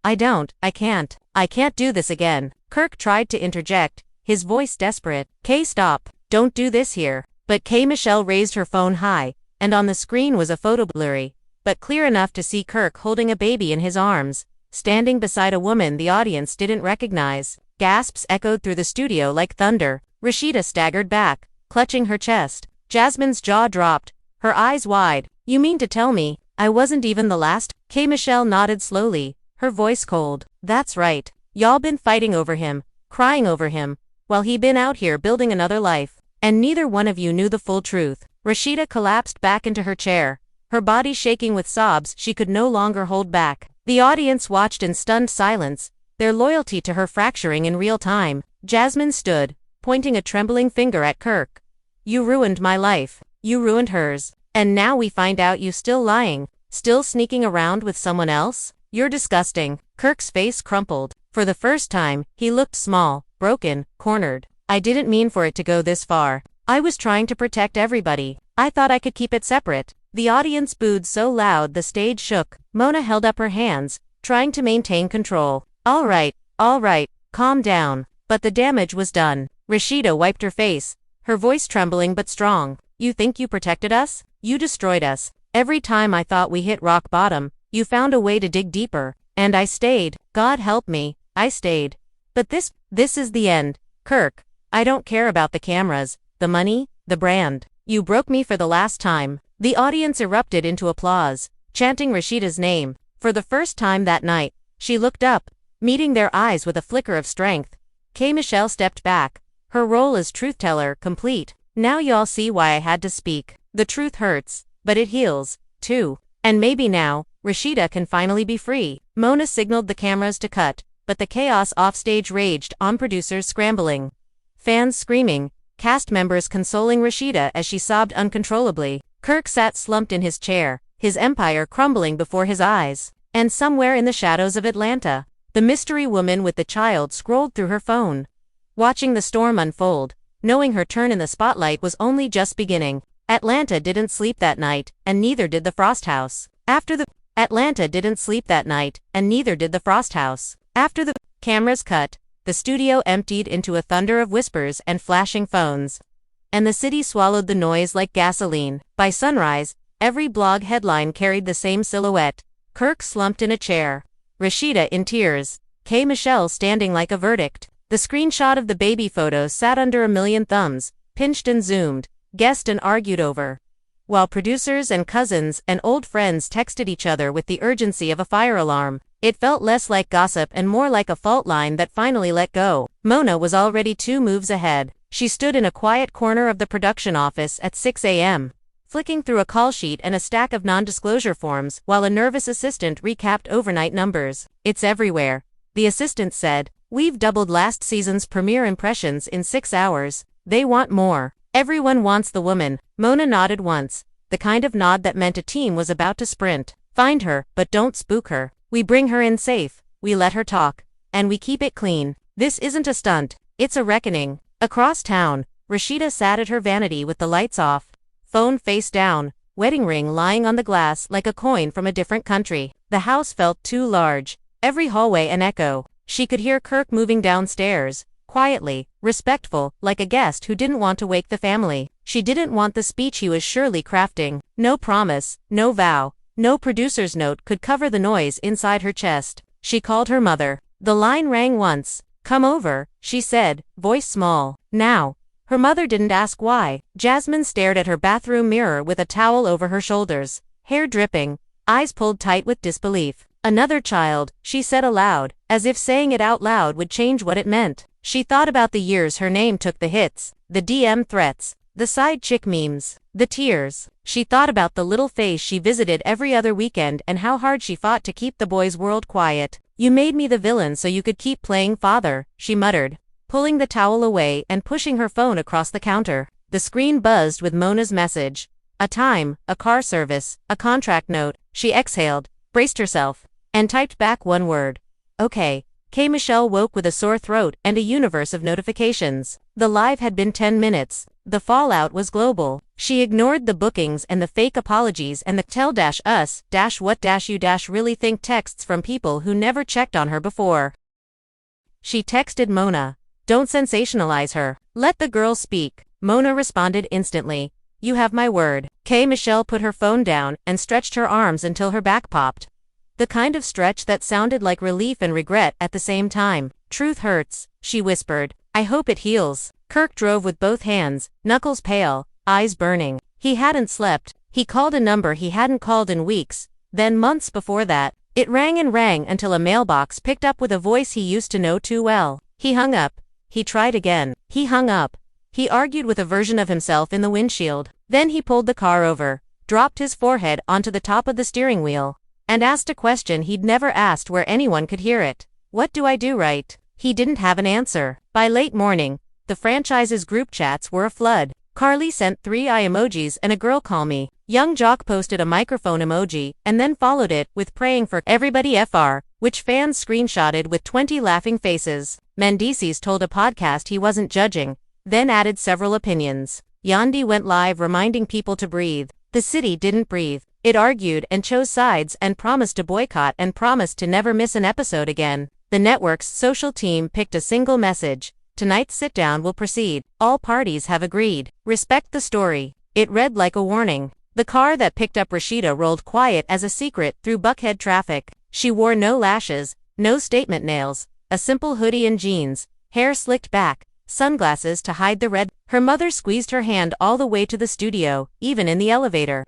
I don't, I can't do this again. Kirk tried to interject, his voice desperate. K, stop, don't do this here. But K. Michelle raised her phone high, and on the screen was a photo blurry, but clear enough to see Kirk holding a baby in his arms, standing beside a woman the audience didn't recognize. Gasps echoed through the studio like thunder. Rasheeda staggered back, clutching her chest. Jasmine's jaw dropped, her eyes wide. You mean to tell me I wasn't even the last? K. Michelle nodded slowly, her voice cold. That's right. Y'all been fighting over him, crying over him, while he been out here building another life. And neither one of you knew the full truth. Rasheeda collapsed back into her chair, her body shaking with sobs she could no longer hold back. The audience watched in stunned silence, their loyalty to her fracturing in real time. Jasmine stood, pointing a trembling finger at Kirk. You ruined my life. You ruined hers. And now we find out you still lying, still sneaking around with someone else? You're disgusting. Kirk's face crumpled. For the first time, he looked small, broken, cornered. I didn't mean for it to go this far. I was trying to protect everybody. I thought I could keep it separate. The audience booed so loud the stage shook. Mona held up her hands, trying to maintain control. All right, calm down. But the damage was done. Rasheeda wiped her face, her voice trembling but strong. You think you protected us? You destroyed us. Every time I thought we hit rock bottom, you found a way to dig deeper. And I stayed. God help me, I stayed. But this is the end. Kirk, I don't care about the cameras, the money, the brand. You broke me for the last time. The audience erupted into applause, chanting Rasheeda's name. For the first time that night, she looked up, meeting their eyes with a flicker of strength. K. Michelle stepped back, her role as truth-teller complete. Now y'all see why I had to speak. The truth hurts, but it heals, too. And maybe now, Rasheeda can finally be free. Mona signaled the cameras to cut, but the chaos offstage raged on, producers scrambling, fans screaming, cast members consoling Rasheeda as she sobbed uncontrollably. Kirk sat slumped in his chair, his empire crumbling before his eyes. And somewhere in the shadows of Atlanta, the mystery woman with the child scrolled through her phone, watching the storm unfold, knowing her turn in the spotlight was only just beginning. Atlanta didn't sleep that night, and neither did the Frost House. After the cameras cut, the studio emptied into a thunder of whispers and flashing phones. And the city swallowed the noise like gasoline. By sunrise, every blog headline carried the same silhouette. Kirk slumped in a chair, Rasheeda in tears, K. Michelle standing like a verdict. The screenshot of the baby photos sat under a million thumbs, pinched and zoomed, guessed and argued over, while producers and cousins and old friends texted each other with the urgency of a fire alarm. It felt less like gossip and more like a fault line that finally let go. Mona was already 2 moves ahead. She stood in a quiet corner of the production office at 6 a.m., flicking through a call sheet and a stack of non-disclosure forms while a nervous assistant recapped overnight numbers. "It's everywhere," the assistant said. "We've doubled last season's premiere impressions in 6 hours. They want more." "Everyone wants the woman." Mona nodded once, the kind of nod that meant a team was about to sprint. "Find her, but don't spook her. We bring her in safe, we let her talk, and we keep it clean. This isn't a stunt, it's a reckoning." Across town, Rasheeda sat at her vanity with the lights off, phone face down, wedding ring lying on the glass like a coin from a different country. The house felt too large, every hallway an echo. She could hear Kirk moving downstairs, quietly, respectful, like a guest who didn't want to wake the family. She didn't want the speech he was surely crafting. No promise, no vow, no producer's note could cover the noise inside her chest. She called her mother. The line rang once. "Come over," she said, voice small. Now. Her mother didn't ask why. Jasmine stared at her bathroom mirror with a towel over her shoulders, hair dripping, eyes pulled tight with disbelief. "Another child," she said aloud, as if saying it out loud would change what it meant. She thought about the years her name took the hits, the DM threats, the side chick memes, the tears. She thought about the little face she visited every other weekend and how hard she fought to keep the boy's world quiet. "You made me the villain so you could keep playing father," she muttered, pulling the towel away and pushing her phone across the counter. The screen buzzed with Mona's message. A time, a car service, a contract note. She exhaled, braced herself, and typed back one word. "Okay." K. Michelle woke with a sore throat and a universe of notifications. The live had been 10 minutes. The fallout was global. She ignored the bookings and the fake apologies and the tell-us-what-you-really think texts from people who never checked on her before. She texted Mona. "Don't sensationalize her. Let the girl speak." Mona responded instantly. "You have my word." K. Michelle put her phone down and stretched her arms until her back popped. The kind of stretch that sounded like relief and regret at the same time. "Truth hurts," she whispered. "I hope it heals." Kirk drove with both hands, knuckles pale, eyes burning. He hadn't slept. He called a number he hadn't called in weeks, then months before that. It rang and rang until a mailbox picked up with a voice he used to know too well. He hung up. He tried again. He hung up. He argued with a version of himself in the windshield. Then he pulled the car over, dropped his forehead onto the top of the steering wheel, and asked a question he'd never asked where anyone could hear it. "What do I do right?" He didn't have an answer. By late morning, the franchise's group chats were a flood. Carly sent 3 eye emojis and a girl call me. Young Jock posted a microphone emoji and then followed it with praying for everybody FR, which fans screenshotted with 20 laughing faces. Mendices told a podcast he wasn't judging, then added several opinions. Yandi went live reminding people to breathe. The city didn't breathe. It argued and chose sides and promised to boycott and promised to never miss an episode again. The network's social team picked a single message. "Tonight's sit-down will proceed. All parties have agreed. Respect the story." It read like a warning. The car that picked up Rasheeda rolled quiet as a secret through Buckhead traffic. She wore no lashes, no statement nails, a simple hoodie and jeans, hair slicked back, sunglasses to hide the red. Her mother squeezed her hand all the way to the studio, even in the elevator.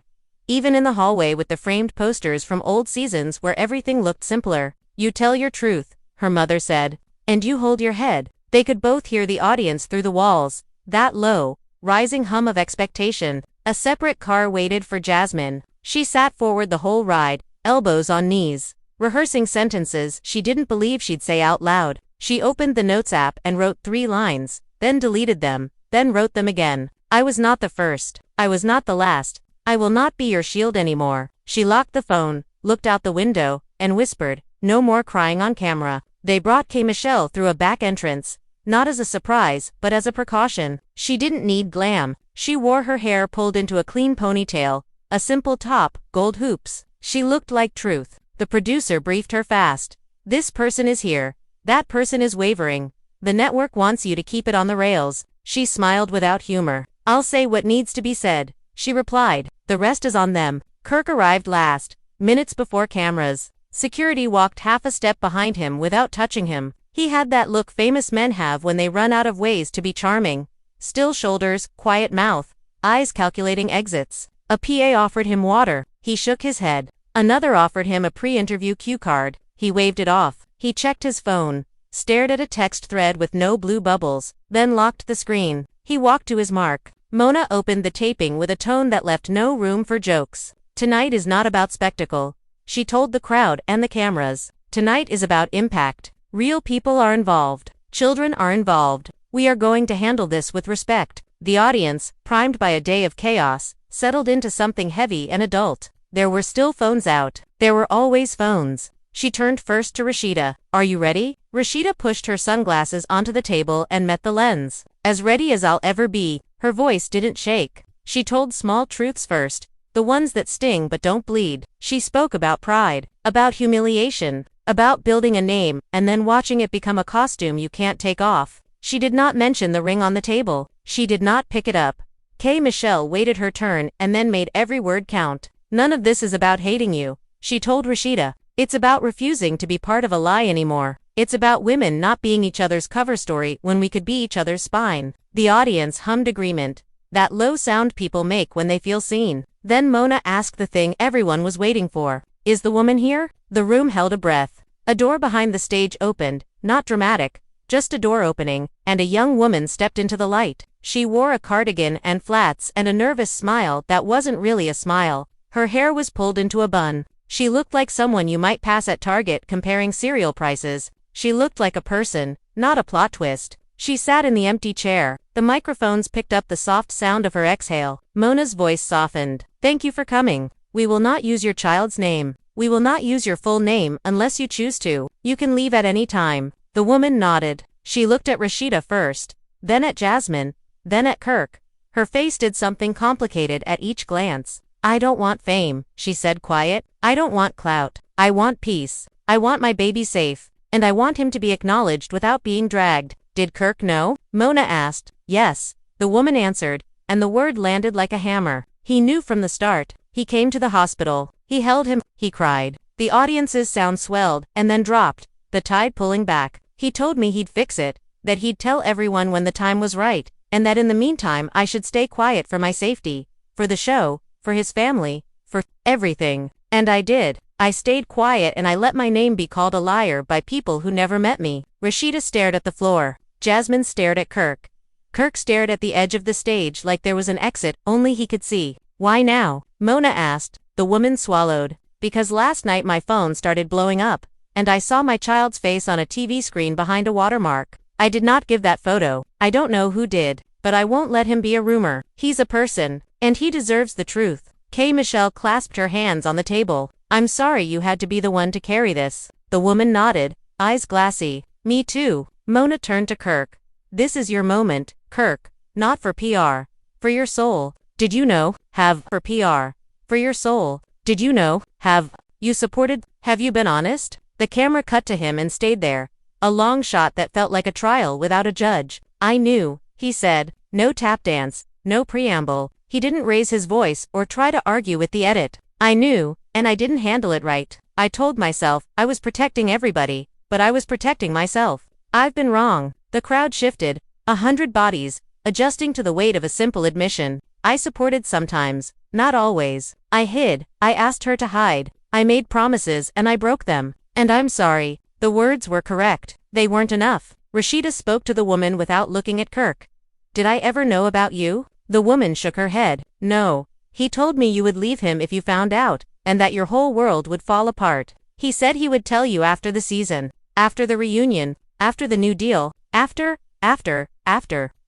Even in the hallway with the framed posters from old seasons where everything looked simpler. "You tell your truth," her mother said, "and you hold your head." They could both hear the audience through the walls, that low, rising hum of expectation. A separate car waited for Jasmine. She sat forward the whole ride, elbows on knees, rehearsing sentences she didn't believe she'd say out loud. She opened the Notes app and wrote 3 lines, then deleted them, then wrote them again. "I was not the first. I was not the last. I will not be your shield anymore." She locked the phone, looked out the window, and whispered, "No more crying on camera." They brought K. Michelle through a back entrance, not as a surprise, but as a precaution. She didn't need glam. She wore her hair pulled into a clean ponytail, a simple top, gold hoops. She looked like truth. The producer briefed her fast. "This person is here. That person is wavering. The network wants you to keep it on the rails." She smiled without humor. "I'll say what needs to be said," she replied. "The rest is on them." Kirk arrived last, minutes before cameras. Security walked half a step behind him without touching him. He had that look famous men have when they run out of ways to be charming. Still shoulders, quiet mouth, eyes calculating exits. A PA offered him water. He shook his head. Another offered him a pre-interview cue card. He waved it off. He checked his phone, stared at a text thread with no blue bubbles, then locked the screen. He walked to his mark. Mona opened the taping with a tone that left no room for jokes. Tonight is not about spectacle, she told the crowd and the cameras. Tonight is about impact. Real people are involved. Children are involved. We are going to handle this with respect. The audience, primed by a day of chaos, settled into something heavy and adult. There were still phones out. There were always phones. She turned first to Rasheeda. Are you ready? Rasheeda pushed her sunglasses onto the table and met the lens. As ready as I'll ever be. Her voice didn't shake. She told small truths first, the ones that sting but don't bleed. She spoke about pride, about humiliation, about building a name and then watching it become a costume you can't take off. She did not mention the ring on the table. She did not pick it up. K. Michelle waited her turn and then made every word count. None of this is about hating you, she told Rasheeda. It's about refusing to be part of a lie anymore. It's about women not being each other's cover story when we could be each other's spine. The audience hummed agreement, that low sound people make when they feel seen. Then Mona asked the thing everyone was waiting for. Is the woman here? The room held a breath. A door behind the stage opened, not dramatic, just a door opening, and a young woman stepped into the light. She wore a cardigan and flats and a nervous smile that wasn't really a smile. Her hair was pulled into a bun. She looked like someone you might pass at Target comparing cereal prices. She looked like a person, not a plot twist. She sat in the empty chair. The microphones picked up the soft sound of her exhale. Mona's voice softened. Thank you for coming. We will not use your child's name. We will not use your full name unless you choose to. You can leave at any time. The woman nodded. She looked at Rasheeda first, then at Jasmine, then at Kirk. Her face did something complicated at each glance. I don't want fame, she said quiet. I don't want clout. I want peace. I want my baby safe. And I want him to be acknowledged without being dragged. Did Kirk know? Mona asked. Yes, the woman answered, and the word landed like a hammer. He knew from the start. He came to the hospital. He held him, he cried. The audience's sound swelled, and then dropped, the tide pulling back. He told me he'd fix it, that he'd tell everyone when the time was right, and that in the meantime I should stay quiet for my safety, for the show, for his family, for everything. And I did. I stayed quiet and I let my name be called a liar by people who never met me. Rasheeda stared at the floor. Jasmine stared at Kirk. Kirk stared at the edge of the stage like there was an exit only he could see. Why now? Mona asked. The woman swallowed. Because last night my phone started blowing up, and I saw my child's face on a TV screen behind a watermark. I did not give that photo. I don't know who did, but I won't let him be a rumor. He's a person, and he deserves the truth. K. Michelle clasped her hands on the table. I'm sorry you had to be the one to carry this. The woman nodded, eyes glassy. Me too. Mona turned to Kirk. This is your moment, Kirk. Not for PR. For your soul. Did you know? Have. For PR. For your soul. Did you know? Have. You supported? Have you been honest? The camera cut to him and stayed there. A long shot that felt like a trial without a judge. I knew, he said. No tap dance. No preamble. He didn't raise his voice or try to argue with the edit. I knew, and I didn't handle it right. I told myself I was protecting everybody, but I was protecting myself. I've been wrong. The crowd shifted, 100 bodies, adjusting to the weight of a simple admission. I supported sometimes, not always. I hid. I asked her to hide. I made promises and I broke them. And I'm sorry. The words were correct. They weren't enough. Rasheeda spoke to the woman without looking at Kirk. Did I ever know about you? The woman shook her head. No. He told me you would leave him if you found out, and that your whole world would fall apart. He said he would tell you after the season, after the reunion, after the new deal, after.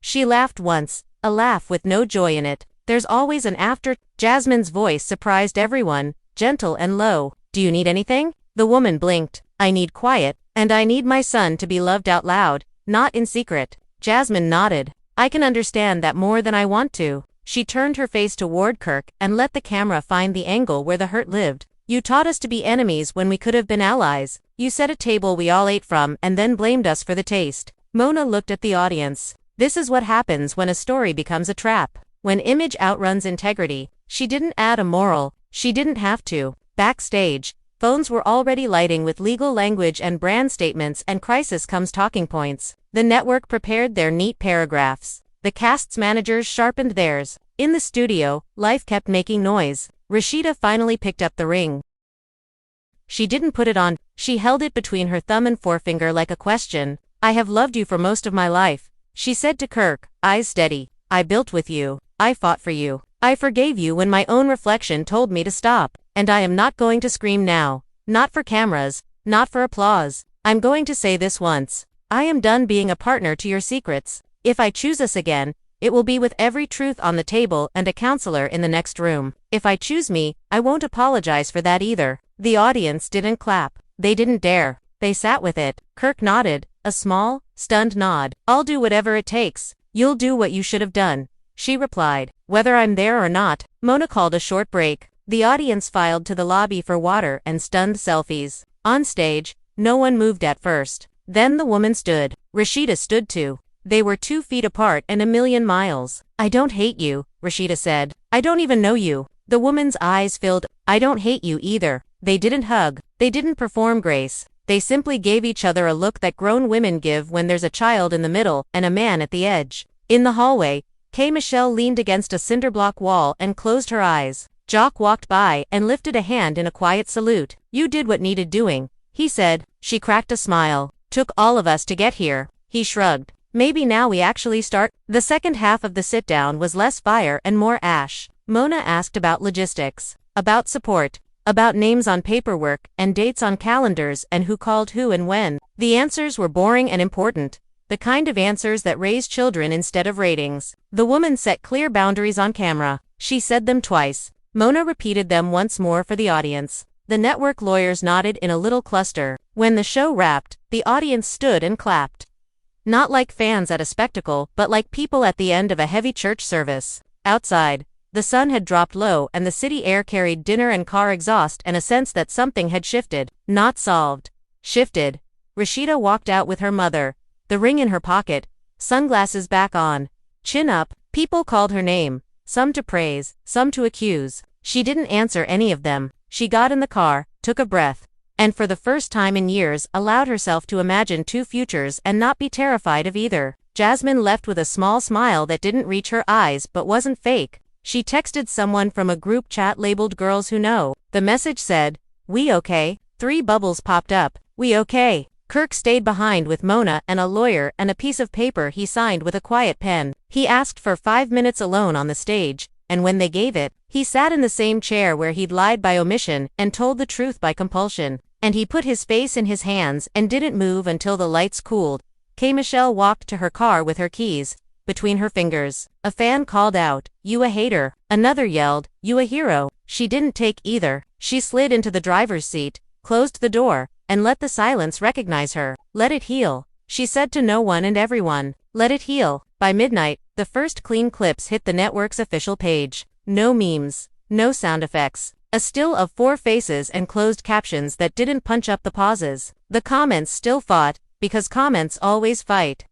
She laughed once, a laugh with no joy in it. There's always an after. Jasmine's voice surprised everyone, gentle and low. Do you need anything? The woman blinked. I need quiet, and I need my son to be loved out loud, not in secret. Jasmine nodded. I can understand that more than I want to. She turned her face toward Kirk and let the camera find the angle where the hurt lived. You taught us to be enemies when we could have been allies. You set a table we all ate from and then blamed us for the taste. Mona looked at the audience. This is what happens when a story becomes a trap. When image outruns integrity. She didn't add a moral. She didn't have to. Backstage, phones were already lighting with legal language and brand statements and crisis comes talking points. The network prepared their neat paragraphs. The cast's managers sharpened theirs. In the studio, life kept making noise. Rasheeda finally picked up the ring. She didn't put it on. She held it between her thumb and forefinger like a question. I have loved you for most of my life, she said to Kirk, eyes steady. I built with you. I fought for you. I forgave you when my own reflection told me to stop, and I am not going to scream now. Not for cameras, not for applause. I'm going to say this once. I am done being a partner to your secrets. If I choose us again, it will be with every truth on the table and a counselor in the next room. If I choose me, I won't apologize for that either. The audience didn't clap. They didn't dare. They sat with it. Kirk nodded, a small, stunned nod. I'll do whatever it takes. You'll do what you should have done, she replied. Whether I'm there or not. Mona called a short break. The audience filed to the lobby for water and stunned selfies. On stage, no one moved at first. Then the woman stood. Rasheeda stood too. They were 2 feet apart and a million miles. I don't hate you, Rasheeda said. I don't even know you. The woman's eyes filled. I don't hate you either. They didn't hug. They didn't perform grace. They simply gave each other a look that grown women give when there's a child in the middle and a man at the edge. In the hallway, Kay Michelle leaned against a cinderblock wall and closed her eyes. Jock walked by and lifted a hand in a quiet salute. You did what needed doing, he said. She cracked a smile. Took all of us to get here. He shrugged. Maybe now we actually start. The second half of the sit-down was less fire and more ash. Mona asked about logistics, about support, about names on paperwork and dates on calendars and who called who and when. The answers were boring and important. The kind of answers that raise children instead of ratings. The woman set clear boundaries on camera. She said them twice. Mona repeated them once more for the audience. The network lawyers nodded in a little cluster. When the show wrapped, the audience stood and clapped. Not like fans at a spectacle, but like people at the end of a heavy church service. Outside, the sun had dropped low and the city air carried dinner and car exhaust and a sense that something had shifted. Not solved. Shifted. Rasheeda walked out with her mother, the ring in her pocket, sunglasses back on, chin up. People called her name, some to praise, some to accuse. She didn't answer any of them. She got in the car, took a breath, and for the first time in years allowed herself to imagine 2 futures and not be terrified of either. Jasmine left with a small smile that didn't reach her eyes but wasn't fake. She texted someone from a group chat labeled Girls Who Know. The message said, "We okay?" 3 bubbles popped up. "We okay." Kirk stayed behind with Mona and a lawyer and a piece of paper he signed with a quiet pen. He asked for 5 minutes alone on the stage, and when they gave it, he sat in the same chair where he'd lied by omission and told the truth by compulsion. And he put his face in his hands and didn't move until the lights cooled. Kay Michelle walked to her car with her keys between her fingers. A fan called out, "You a hater." Another yelled, "You a hero." She didn't take either. She slid into the driver's seat, closed the door, and let the silence recognize her. "Let it heal," she said to no one and everyone. "Let it heal." By midnight, the first clean clips hit the network's official page. No memes, no sound effects. A still of 4 faces and closed captions that didn't punch up the pauses. The comments still fought, because comments always fight.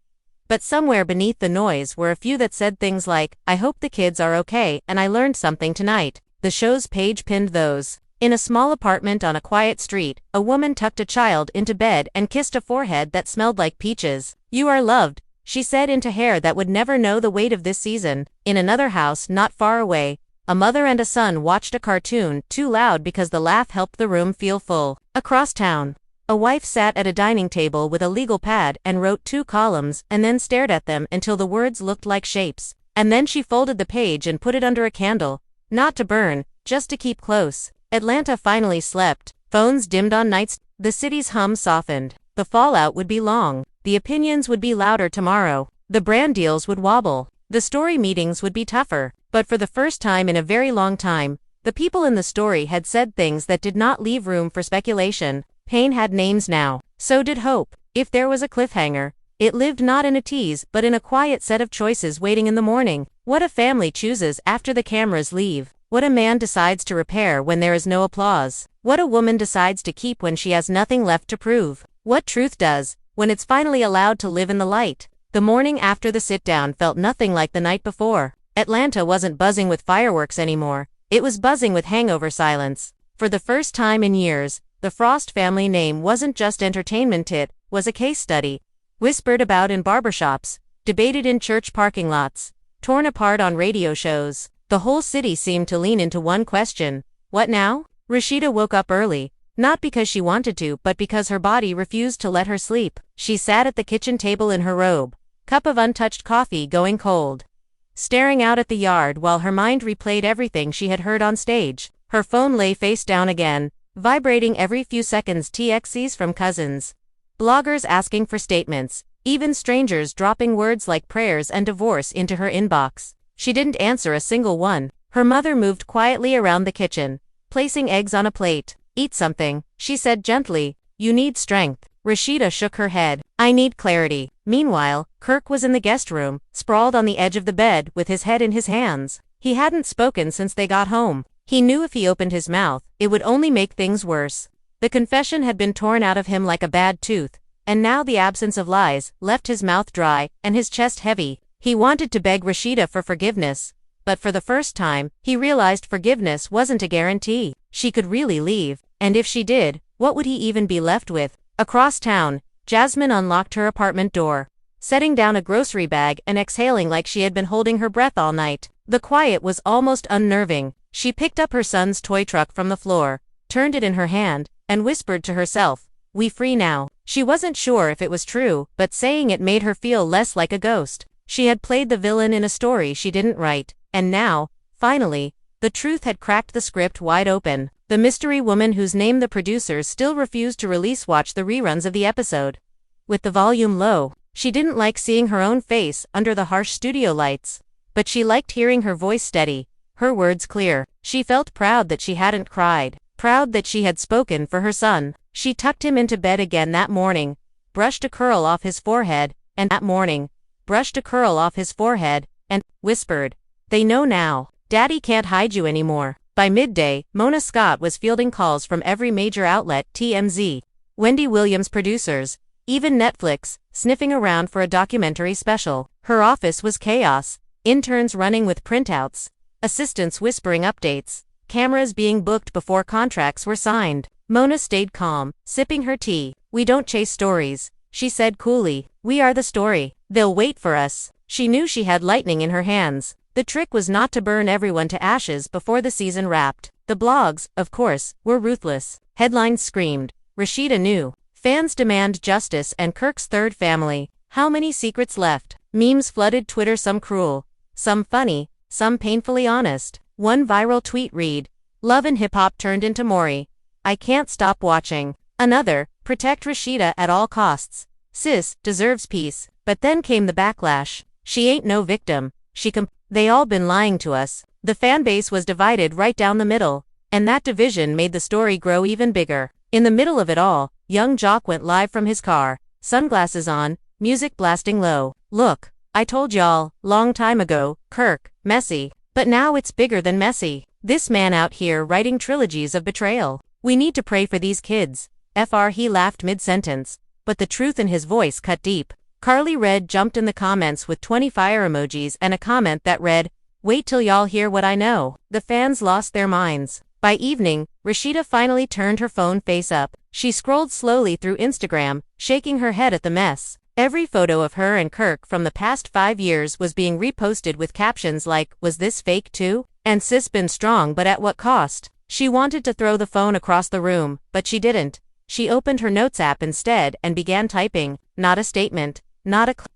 But somewhere beneath the noise were a few that said things like, "I hope the kids are okay and I learned something tonight." The show's page pinned those. In a small apartment on a quiet street, a woman tucked a child into bed and kissed a forehead that smelled like peaches. "You are loved," she said into hair that would never know the weight of this season. In another house not far away, a mother and a son watched a cartoon, too loud because the laugh helped the room feel full. Across town, a wife sat at a dining table with a legal pad and wrote 2 columns and then stared at them until the words looked like shapes. And then she folded the page and put it under a candle. Not to burn, just to keep close. Atlanta finally slept. Phones dimmed on nights. The city's hum softened. The fallout would be long. The opinions would be louder tomorrow. The brand deals would wobble. The story meetings would be tougher. But for the first time in a very long time, the people in the story had said things that did not leave room for speculation. Pain had names now. So did hope. If there was a cliffhanger, it lived not in a tease but in a quiet set of choices waiting in the morning. What a family chooses after the cameras leave. What a man decides to repair when there is no applause. What a woman decides to keep when she has nothing left to prove. What truth does, when it's finally allowed to live in the light. The morning after the sit-down felt nothing like the night before. Atlanta wasn't buzzing with fireworks anymore. It was buzzing with hangover silence. For the first time in years, the Frost family name wasn't just entertainment, it was a case study. Whispered about in barbershops, debated in church parking lots, torn apart on radio shows. The whole city seemed to lean into one question. What now? Rasheeda woke up early, not because she wanted to but because her body refused to let her sleep. She sat at the kitchen table in her robe, cup of untouched coffee going cold. staring out at the yard while her mind replayed everything she had heard on stage. Her phone lay face down again, vibrating every few seconds. TXCs from cousins, bloggers asking for statements, even strangers dropping words like prayers and divorce into her inbox. She didn't answer a single one. Her mother moved quietly around the kitchen, placing eggs on a plate. "Eat something," she said gently. "You need strength." Rasheeda shook her head. "I need clarity." Meanwhile, Kirk was in the guest room, sprawled on the edge of the bed with his head in his hands. He hadn't spoken since they got home. He knew if he opened his mouth, it would only make things worse. The confession had been torn out of him like a bad tooth, and now the absence of lies left his mouth dry and his chest heavy. He wanted to beg Rasheeda for forgiveness, but for the first time, he realized forgiveness wasn't a guarantee. She could really leave, and if she did, what would he even be left with? Across town, Jasmine unlocked her apartment door, setting down a grocery bag and exhaling like she had been holding her breath all night. The quiet was almost unnerving. She picked up her son's toy truck from the floor, turned it in her hand, and whispered to herself, "We free now." She wasn't sure if it was true, but saying it made her feel less like a ghost. She had played the villain in a story she didn't write, and now, finally, the truth had cracked the script wide open. The mystery woman whose name the producers still refused to release watched the reruns of the episode with the volume low. She didn't like seeing her own face under the harsh studio lights, but she liked hearing her voice steady, her words clear. She felt proud that she hadn't cried, proud that she had spoken for her son. She tucked him into bed again that morning, brushed a curl off his forehead, and whispered, "They know now. Daddy can't hide you anymore." By midday, Mona Scott was fielding calls from every major outlet, TMZ, Wendy Williams producers, even Netflix, sniffing around for a documentary special. Her office was chaos, interns running with printouts, assistants whispering updates, cameras being booked before contracts were signed. Mona stayed calm, sipping her tea. "We don't chase stories," she said coolly. "We are the story. They'll wait for us." She knew she had lightning in her hands. The trick was not to burn everyone to ashes before the season wrapped. The blogs, of course, were ruthless. Headlines screamed, "Rasheeda knew." Fans demand justice and Kirk's third family. How many secrets left? Memes flooded Twitter, some cruel, some funny, some painfully honest. One viral tweet read, "Love and hip hop turned into Maury. I can't stop watching." Another, "Protect Rasheeda at all costs. Sis deserves peace." But then came the backlash. "She ain't no victim. They all been lying to us." The fanbase was divided right down the middle, and that division made the story grow even bigger. In the middle of it all, young Jock went live from his car, sunglasses on, music blasting low. "Look, I told y'all, long time ago, Kirk, messy. But now it's bigger than messy. This man out here writing trilogies of betrayal. We need to pray for these kids." He laughed mid-sentence, but the truth in his voice cut deep. Carly Red jumped in the comments with 20 fire emojis and a comment that read, "Wait till y'all hear what I know." The fans lost their minds. By evening, Rasheeda finally turned her phone face up. She scrolled slowly through Instagram, shaking her head at the mess. Every photo of her and Kirk from the past 5 years was being reposted with captions like, "Was this fake too?" and "Sis been strong, but at what cost?" She wanted to throw the phone across the room, but she didn't. She opened her notes app instead and began typing. Not a statement,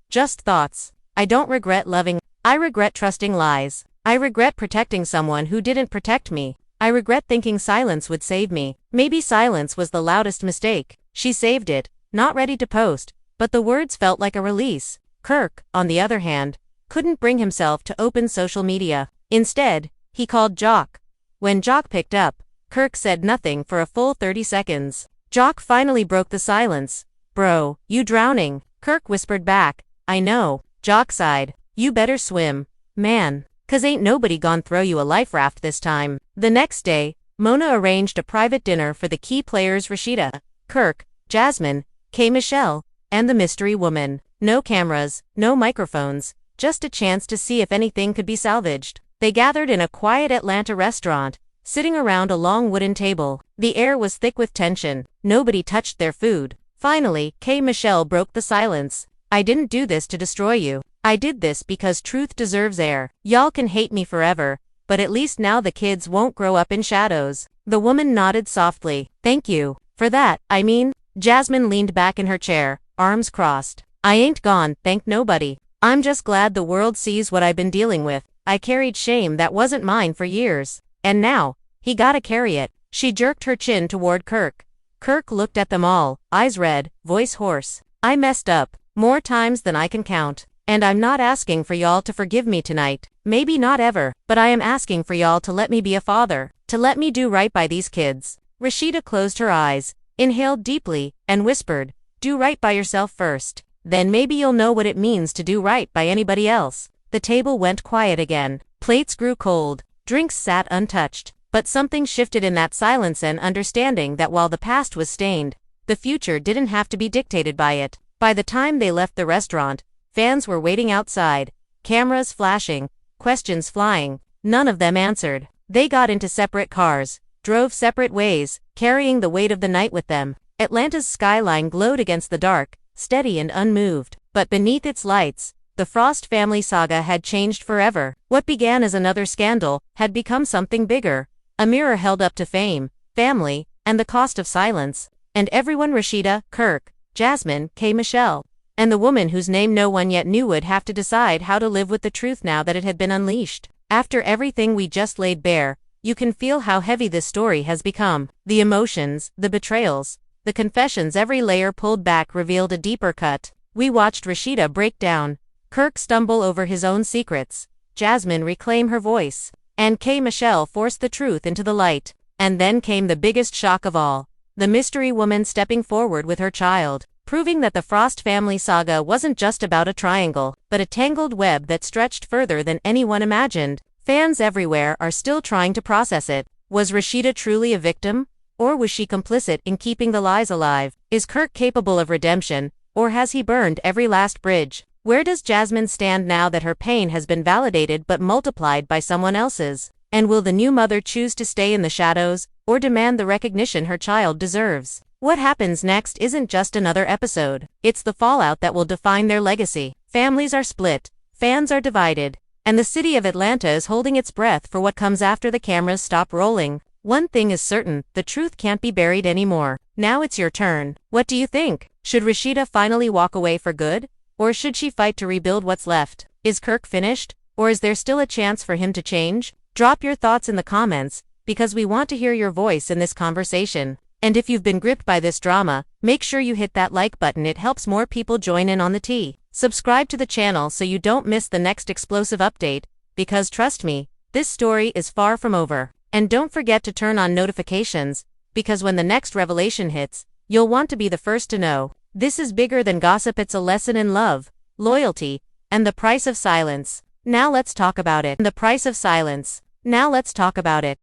just thoughts. "I don't regret loving. I regret trusting lies. I regret protecting someone who didn't protect me. I regret thinking silence would save me. Maybe silence was the loudest mistake." She saved it, not ready to post, but the words felt like a release. Kirk, on the other hand, couldn't bring himself to open social media. Instead, he called Jock. When Jock picked up, Kirk said nothing for a full 30 seconds. Jock finally broke the silence. "Bro, you drowning." Kirk whispered back, "I know." Jock sighed, "You better swim, man. 'Cause ain't nobody gon' throw you a life raft this time." The next day, Mona arranged a private dinner for the key players: Rasheeda, Kirk, Jasmine, K. Michelle, and the mystery woman. No cameras, no microphones, just a chance to see if anything could be salvaged. They gathered in a quiet Atlanta restaurant, sitting around a long wooden table. The air was thick with tension. Nobody touched their food. Finally, K. Michelle broke the silence. "I didn't do this to destroy you. I did this because truth deserves air. Y'all can hate me forever, but at least now the kids won't grow up in shadows." The woman nodded softly. "Thank you. For that, I mean." Jasmine leaned back in her chair, arms crossed. "I ain't gone, thank nobody. I'm just glad the world sees what I've been dealing with. I carried shame that wasn't mine for years. And now, he gotta carry it. She jerked her chin toward Kirk. Kirk looked at them all, eyes red, voice hoarse. I messed up, more times than I can count. And I'm not asking for y'all to forgive me tonight. Maybe not ever, but I am asking for y'all to let me be a father. To let me do right by these kids. Rasheeda closed her eyes, inhaled deeply, and whispered, do right by yourself first. Then maybe you'll know what it means to do right by anybody else. The table went quiet again. Plates grew cold. Drinks sat untouched. But something shifted in that silence and understanding that while the past was stained, the future didn't have to be dictated by it. By the time they left the restaurant, fans were waiting outside, cameras flashing, questions flying. None of them answered. They got into separate cars, drove separate ways, carrying the weight of the night with them. Atlanta's skyline glowed against the dark, steady and unmoved. But beneath its lights, the Frost family saga had changed forever. What began as another scandal had become something bigger. A mirror held up to fame, family, and the cost of silence. And everyone Rasheeda, Kirk, Jasmine, Michelle, and the woman whose name no one yet knew would have to decide how to live with the truth now that it had been unleashed. After everything we just laid bare, you can feel how heavy this story has become. The emotions, the betrayals, the confessions, every layer pulled back revealed a deeper cut. We watched Rasheeda break down, Kirk stumble over his own secrets, Jasmine reclaim her voice, and Michelle forced the truth into the light. And then came the biggest shock of all. The mystery woman stepping forward with her child, proving that the Frost family saga wasn't just about a triangle, but a tangled web that stretched further than anyone imagined. Fans everywhere are still trying to process it. Was Rasheeda truly a victim? Or was she complicit in keeping the lies alive? Is Kirk capable of redemption, or has he burned every last bridge? Where does Jasmine stand now that her pain has been validated but multiplied by someone else's? And will the new mother choose to stay in the shadows, or demand the recognition her child deserves? What happens next isn't just another episode. It's the fallout that will define their legacy. Families are split, fans are divided, and the city of Atlanta is holding its breath for what comes after the cameras stop rolling. One thing is certain, the truth can't be buried anymore. Now it's your turn. What do you think? Should Rasheeda finally walk away for good? Or should she fight to rebuild what's left? Is Kirk finished? Or is there still a chance for him to change? Drop your thoughts in the comments, because we want to hear your voice in this conversation. And if you've been gripped by this drama, make sure you hit that like button. It helps more people join in on the tea. Subscribe to the channel so you don't miss the next explosive update, because trust me, this story is far from over. And don't forget to turn on notifications, because when the next revelation hits, you'll want to be the first to know. This is bigger than gossip. It's a lesson in love, loyalty, and the price of silence. Now let's talk about it. The price of silence. Now let's talk about it.